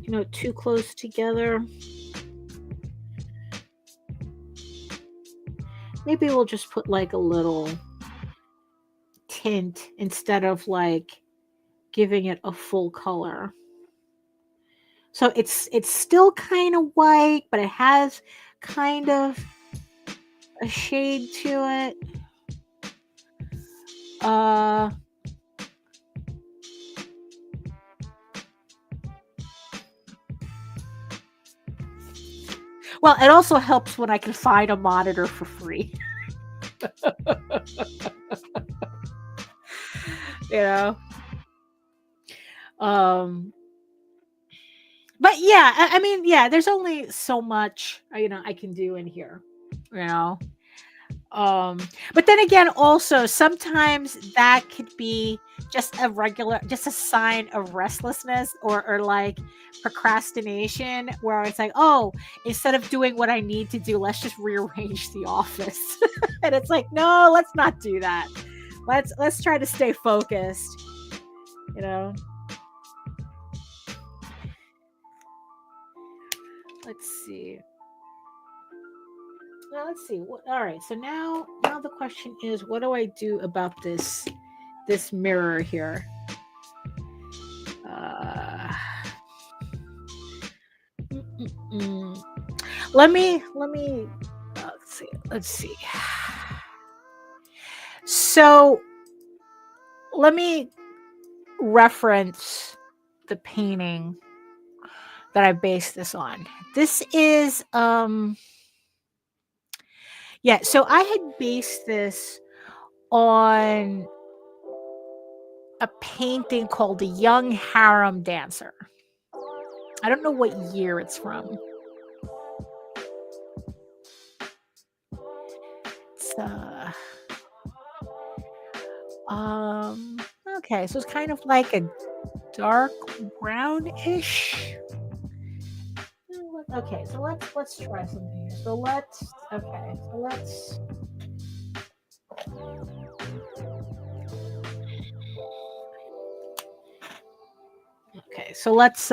You know, too close together. Maybe we'll just put like a little tint instead of like giving it a full color. So it's still kind of white, but it has kind of a shade to it. Well, it also helps when I can find a monitor for free. You know? But yeah, I mean, yeah, there's only so much, you know, I can do in here, you know? But then again, also sometimes that could be just a sign of restlessness or like procrastination, where it's like, oh, instead of doing what I need to do, let's just rearrange the office. And it's like, no, let's not do that. Let's try to stay focused, you know. Let's see. Now let's see. All right. So now the question is, what do I do about this mirror here? Let me. Let's see. So let me reference the painting that I based this on. This is yeah, so I had based this on a painting called The Young Harem Dancer. I don't know what year it's from. It's okay, so it's kind of like a dark brownish. Okay, so let's try something here. So let's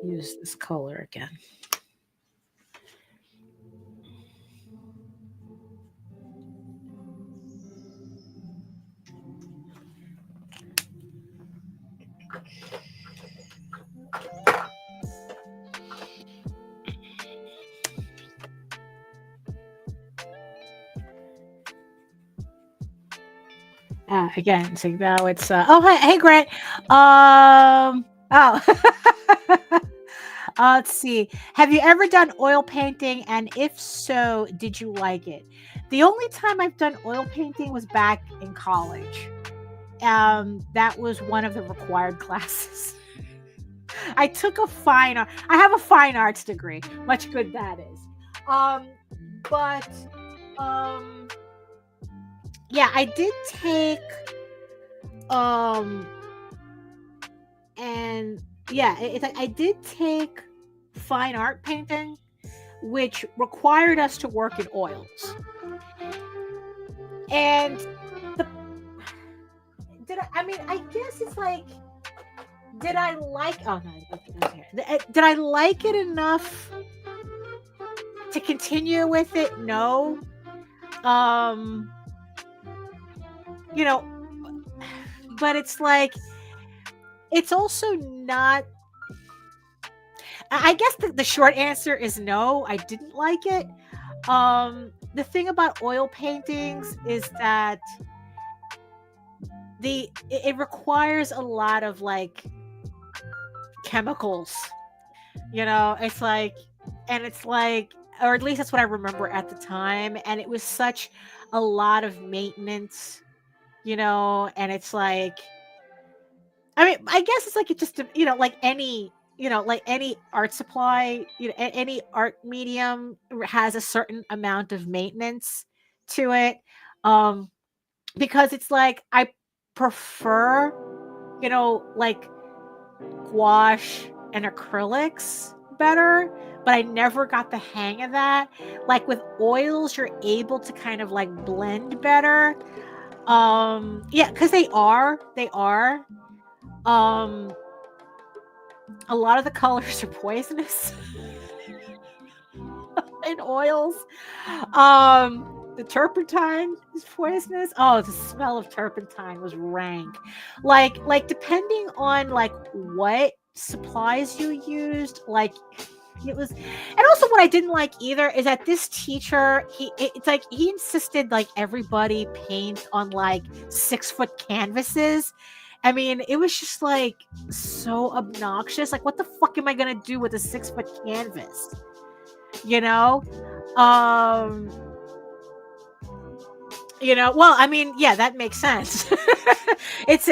Use this color again. Again, so now it's oh hey Grant. Let's see. Have you ever done oil painting? And if so, did you like it? The only time I've done oil painting was back in college. That was one of the required classes. I took a fine art. I have a fine arts degree. Much good that is. Yeah, I did take and yeah, I did take fine art painting, which required us to work in oils. And I guess it's like, did I like? Oh no, did I like it enough to continue with it? No. You know, but it's like, it's also not. I guess the short answer is no, I didn't like it. The thing about oil paintings is that it requires a lot of like chemicals. You know, it's like, or at least that's what I remember at the time. And it was such a lot of maintenance, you know, and it's like, I mean, I guess it's like, it just, you know, like any art supply, you know, any art medium has a certain amount of maintenance to it. Because it's like, I prefer, you know, like gouache and acrylics better, but I never got the hang of that. Like with oils, you're able to kind of like blend better. Yeah, because they are. A lot of the colors are poisonous in oils. The turpentine is poisonous. Oh, the smell of turpentine was rank. Like depending on like what supplies you used, like it was. And also what I didn't like either is that this teacher, it's like he insisted like everybody paint on like 6-foot canvases. I mean, it was just like so obnoxious. Like, what the fuck am I gonna do with a 6-foot canvas? You know? You know, well, I mean, yeah, that makes sense. It's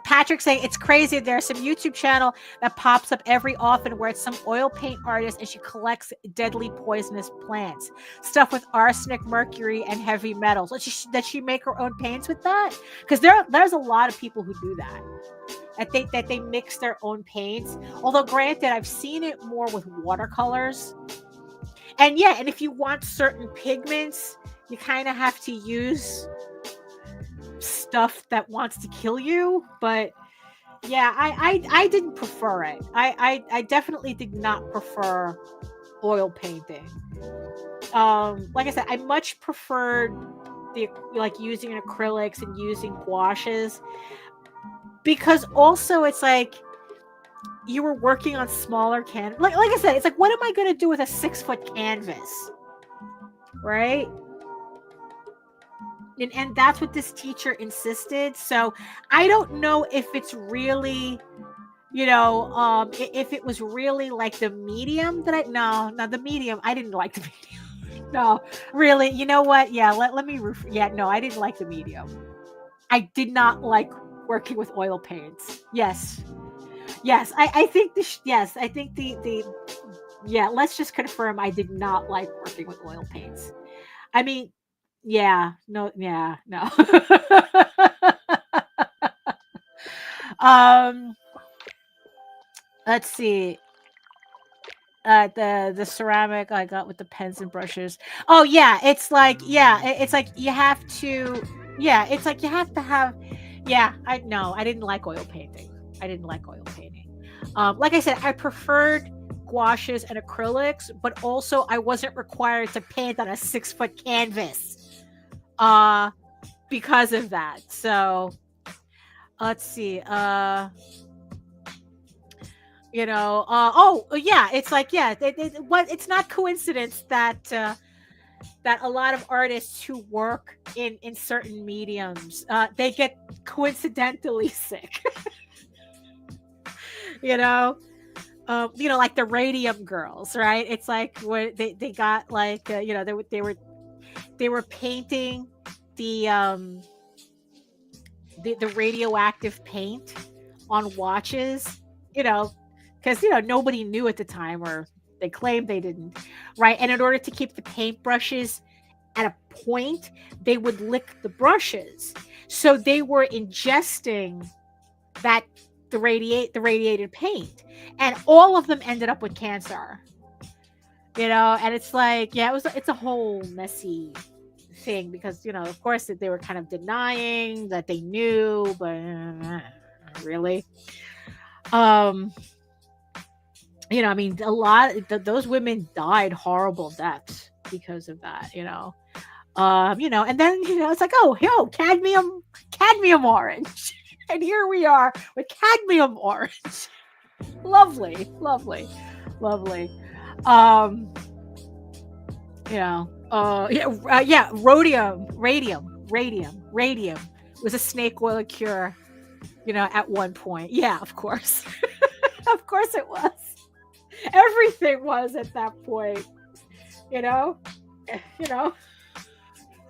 Patrick saying it's crazy. There's some YouTube channel that pops up every often where it's some oil paint artist and she collects deadly poisonous plants, stuff with arsenic, mercury, and heavy metals. Does she make her own paints with that? Because there's a lot of people who do that. I think that they mix their own paints. Although, granted, I've seen it more with watercolors. And yeah, and if you want certain pigments, you kind of have to use stuff that wants to kill you. But yeah, I didn't prefer it. I definitely did not prefer oil painting. Like I said, I much preferred using acrylics and using gouaches, because also it's like you were working on smaller canvas. Like I said, it's like, what am I going to do with a 6-foot canvas? Right? And that's what this teacher insisted. So I don't know if it's really, if it was really like the medium that no, the medium. I didn't like the medium. No, really. You know what? Yeah, let me, no, I didn't like the medium. I did not like working with oil paints. Yes. I think let's just confirm I did not like working with oil paints. I mean, no. Let's see. The ceramic I got with the pens and brushes. Oh yeah, it's like, it's like you have to, it's like you have to have, Yeah, I didn't like oil painting. I didn't like oil painting. Like I said, I preferred gouaches and acrylics, but also I wasn't required to paint on a 6-foot canvas because of that. So let's see. Yeah, it's like, yeah, it's not coincidence that that a lot of artists who work in certain mediums, they get coincidentally sick. you know like the radium girls, right? It's like when they got like they were painting the the radioactive paint on watches, because nobody knew at the time, or they claimed they didn't, right? And in order to keep the paintbrushes at a point, they would lick the brushes, so they were ingesting that the radiated paint, and all of them ended up with cancer. And it's like, yeah, it's a whole messy thing, because of course that they were kind of denying that they knew, but really, I mean, a lot those women died horrible deaths because of that. And then it's like, oh, cadmium orange, and here we are with cadmium orange. Lovely, lovely, lovely. Radium was a snake oil cure, at one point. Yeah, of course. Of course it was. Everything was at that point, you know,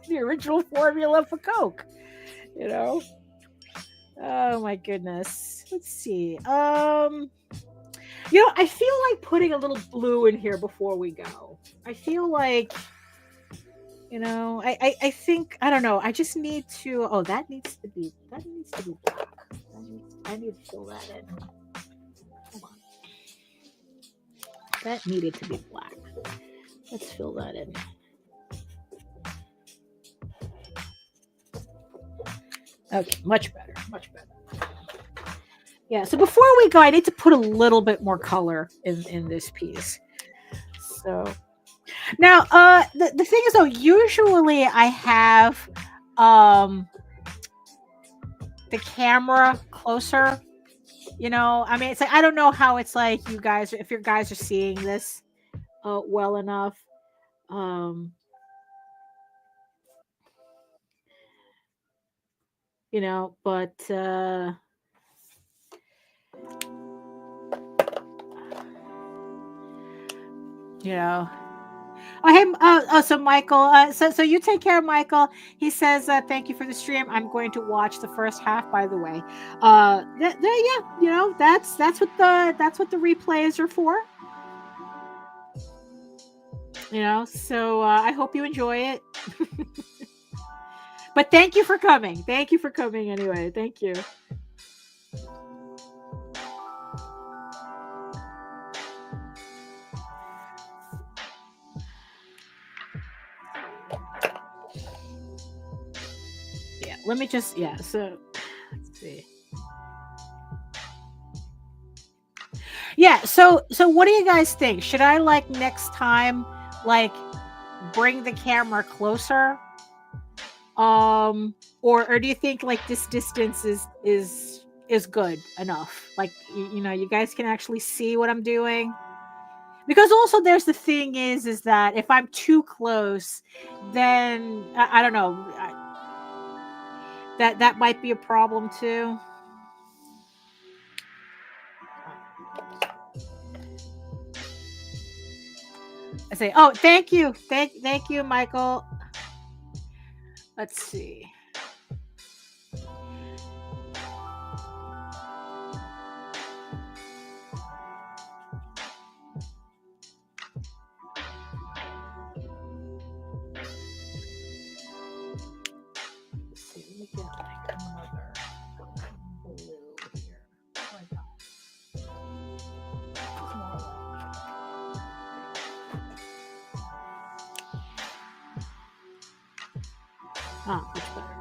the original formula for Coke, Oh my goodness. Let's see. I feel like putting a little blue in here before we go. I feel like, I think, I don't know. I just need to, that needs to be black. I need to fill that in. Hold on. That needed to be black. Let's fill that in. Okay, much better. Yeah, so before we go, I need to put a little bit more color in this piece. So now, the thing is, though, usually I have the camera closer. I mean, it's like, I don't know how it's like you guys, if you guys are seeing this well enough. But Oh, hey, so Michael, so you take care, Michael. He says, thank you for the stream. I'm going to watch the first half, by the way. Yeah, that's what the replays are for. So I hope you enjoy it. But thank you for coming. Thank you for coming anyway. Thank you. Let me just, so let's see. Yeah, so what do you guys think? Should I, like, next time, like, bring the camera closer? Or do you think, like, this distance is good enough? Like, you guys can actually see what I'm doing? Because also there's the thing is that if I'm too close, then I don't know. That might be a problem too. I say, oh, thank you, Michael. Let's see. Much better.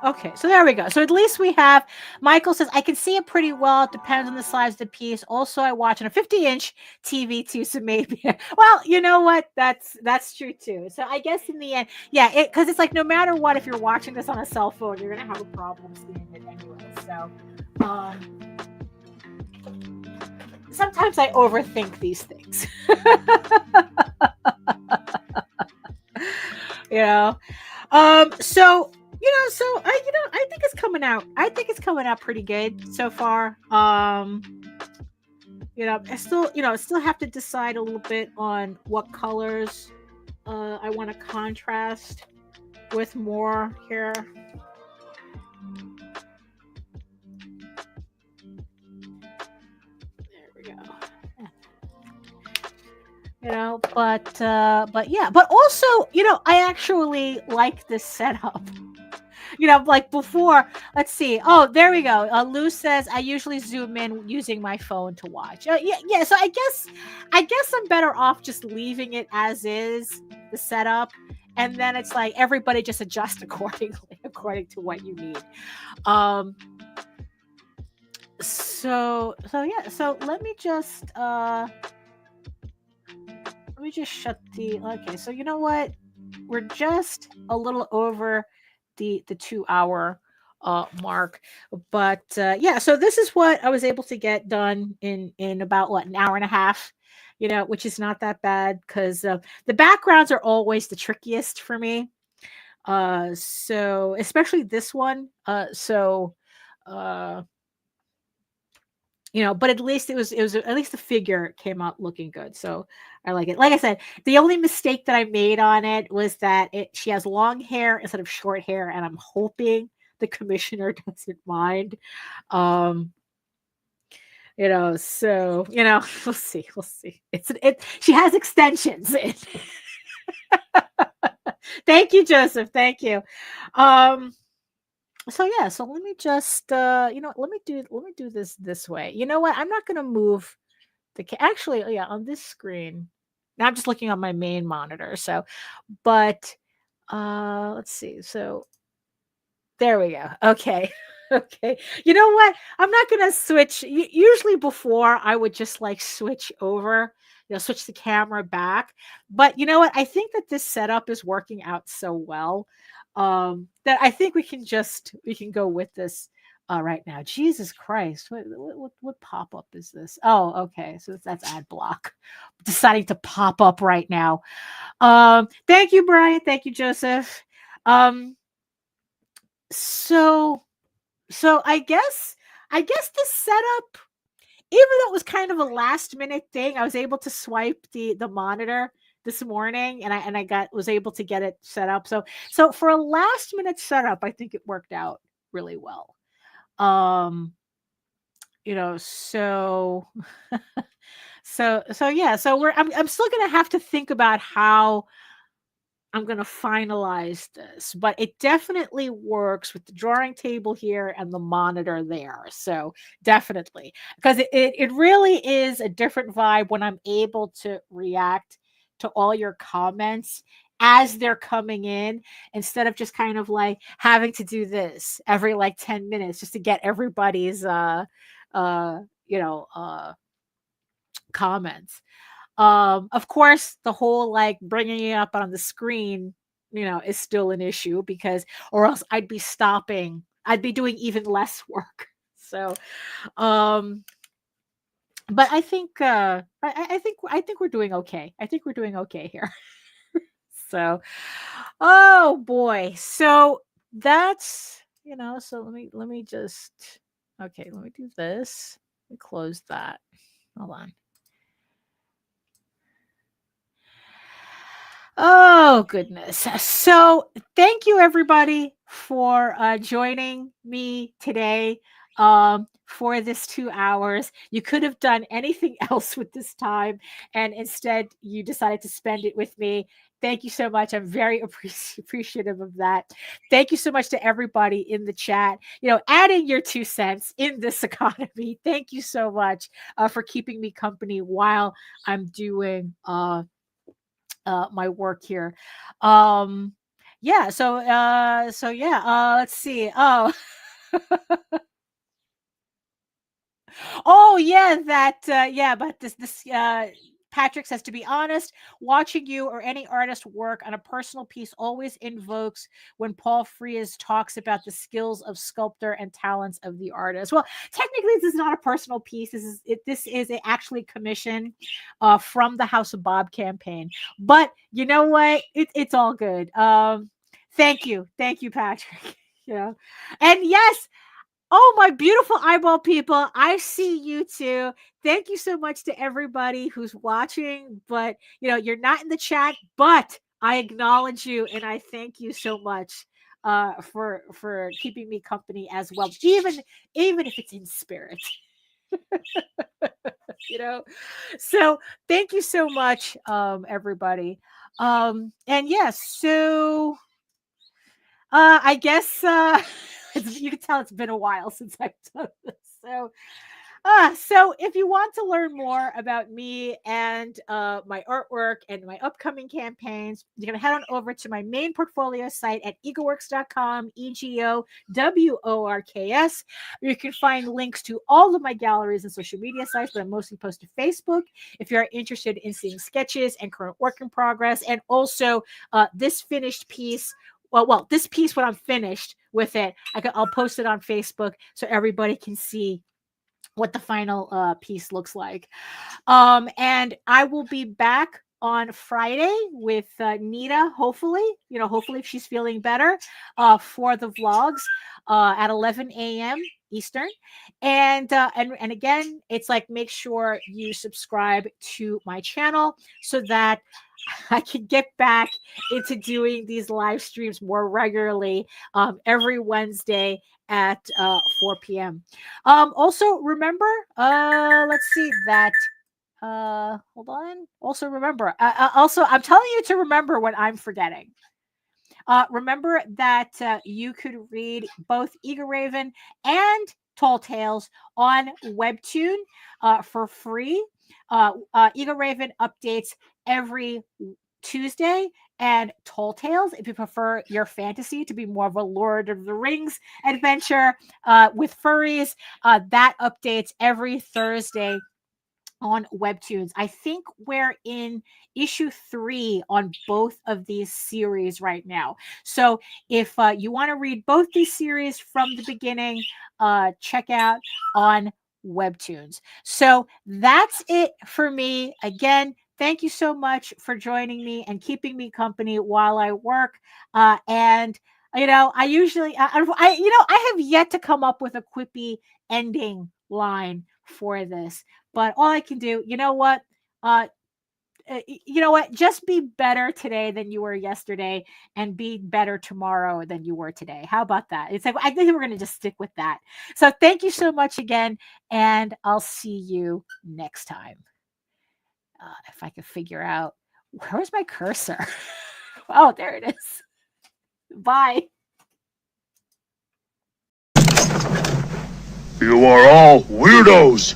Okay, so there we go. So at least we have, Michael says, I can see it pretty well. It depends on the size of the piece. Also, I watch on a 50-inch TV too, so maybe. Well, you know what? That's true too. So I guess in the end, yeah, because it's like no matter what, if you're watching this on a cell phone, you're gonna have a problem seeing it anyway. So sometimes I overthink these things. You know. So I think it's coming out. I think it's coming out pretty good so far. I still have to decide a little bit on what colors I want to contrast with more here. There we go. But also, I actually like this setup. Like before, let's see. Oh, there we go. Lou says, I usually zoom in using my phone to watch. Yeah. So I guess I'm better off just leaving it as is, the setup. And then it's like everybody just adjust according to what you need. So let me just shut the, okay, so you know what? We're just a little over the 2 hour mark. But yeah, so this is what I was able to get done in about an hour and a half, which is not that bad because the backgrounds are always the trickiest for me. So especially this one. But at least it was at least the figure came out looking good. So I like it. Like I said, the only mistake that I made on it was that she has long hair instead of short hair, and I'm hoping the commissioner doesn't mind. So we'll see. She has extensions. Thank you, Joseph. Thank you. So yeah, so let me just let me do this way. You know what? I'm not going to move actually, yeah, on this screen. Now I'm just looking on my main monitor. So, but let's see. So there we go. Okay. Okay. You know what? I'm not going to switch. Usually before I would just like switch over, switch the camera back. But you know what? I think that this setup is working out so well that I think we can go with this right now. Jesus Christ. What pop-up is this? Oh, okay. So that's ad block. Deciding to pop up right now. Thank you, Brian. Thank you, Joseph. So I guess this setup, even though it was kind of a last minute thing, I was able to swipe the monitor this morning, and I was able to get it set up. So for a last minute setup, I think it worked out really well. So yeah, so I'm still gonna have to think about how I'm going to finalize this, but it definitely works with the drawing table here and the monitor there. So definitely, because it really is a different vibe when I'm able to react to all your comments as they're coming in, instead of just kind of like having to do this every like 10 minutes just to get everybody's, comments. Of course, the whole like bringing it up on the screen, is still an issue or else I'd be stopping. I'd be doing even less work. So, but I think I think we're doing okay. I think we're doing okay here. So, oh boy. So that's So let me just let me do this. Let me close that. Hold on. Oh, goodness. So thank you, everybody, for joining me today for this 2 hours. You could have done anything else with this time, and instead you decided to spend it with me. Thank you so much. I'm very appreciative of that. Thank you so much to everybody in the chat, adding your 2 cents in this economy. Thank you so much for keeping me company while I'm doing my work here. yeah. So yeah. Let's see. Oh. Oh yeah, but this Patrick says, to be honest, watching you or any artist work on a personal piece always invokes when Paul Frees talks about the skills of sculptor and talents of the artist. Well, technically, this is not a personal piece. This is actually commission from the House of Bob campaign. But you know what? It's all good. Thank you, Patrick. Yeah, and yes. Oh, my beautiful eyeball people. I see you too. Thank you so much to everybody who's watching. But, you're not in the chat, but I acknowledge you and I thank you so much for keeping me company as well. Even if it's in spirit. So thank you so much, everybody. And yes, so I guess you can tell it's been a while since I've done this. So if you want to learn more about me and my artwork and my upcoming campaigns, you're going to head on over to my main portfolio site at egoworks.com, EGOWORKS. You can find links to all of my galleries and social media sites, but I mostly post to Facebook if you're interested in seeing sketches and current work in progress, and also this finished piece. Well, this piece, when I'm finished with it, I'll post it on Facebook so everybody can see what the final piece looks like. And I will be back on Friday with Nita, hopefully if she's feeling better, for the vlogs at 11 a.m. Eastern. And again, it's like, make sure you subscribe to my channel so that I can get back into doing these live streams more regularly every Wednesday at 4 p.m. Also, remember, let's see that. Hold on. Also, remember. Also, I'm telling you to remember when I'm forgetting. Remember that you could read both Eager Raven and Tall Tales on Webtoon for free. Eager Raven updates every Tuesday, and Tall Tales, if you prefer your fantasy to be more of a Lord of the Rings adventure with furries, that updates every Thursday on Webtoons. I think we're in issue 3 on both of these series right now. So if you want to read both these series from the beginning, check out on Webtoons. So that's it for me. Again, thank you so much for joining me and keeping me company while I work. And I usually, I have yet to come up with a quippy ending line for this, but all I can do, just be better today than you were yesterday, and be better tomorrow than you were today. How about that? It's like, I think we're going to just stick with that. So thank you so much again, and I'll see you next time. If I could figure out, where's my cursor? Oh, there it is. Bye. You are all weirdos.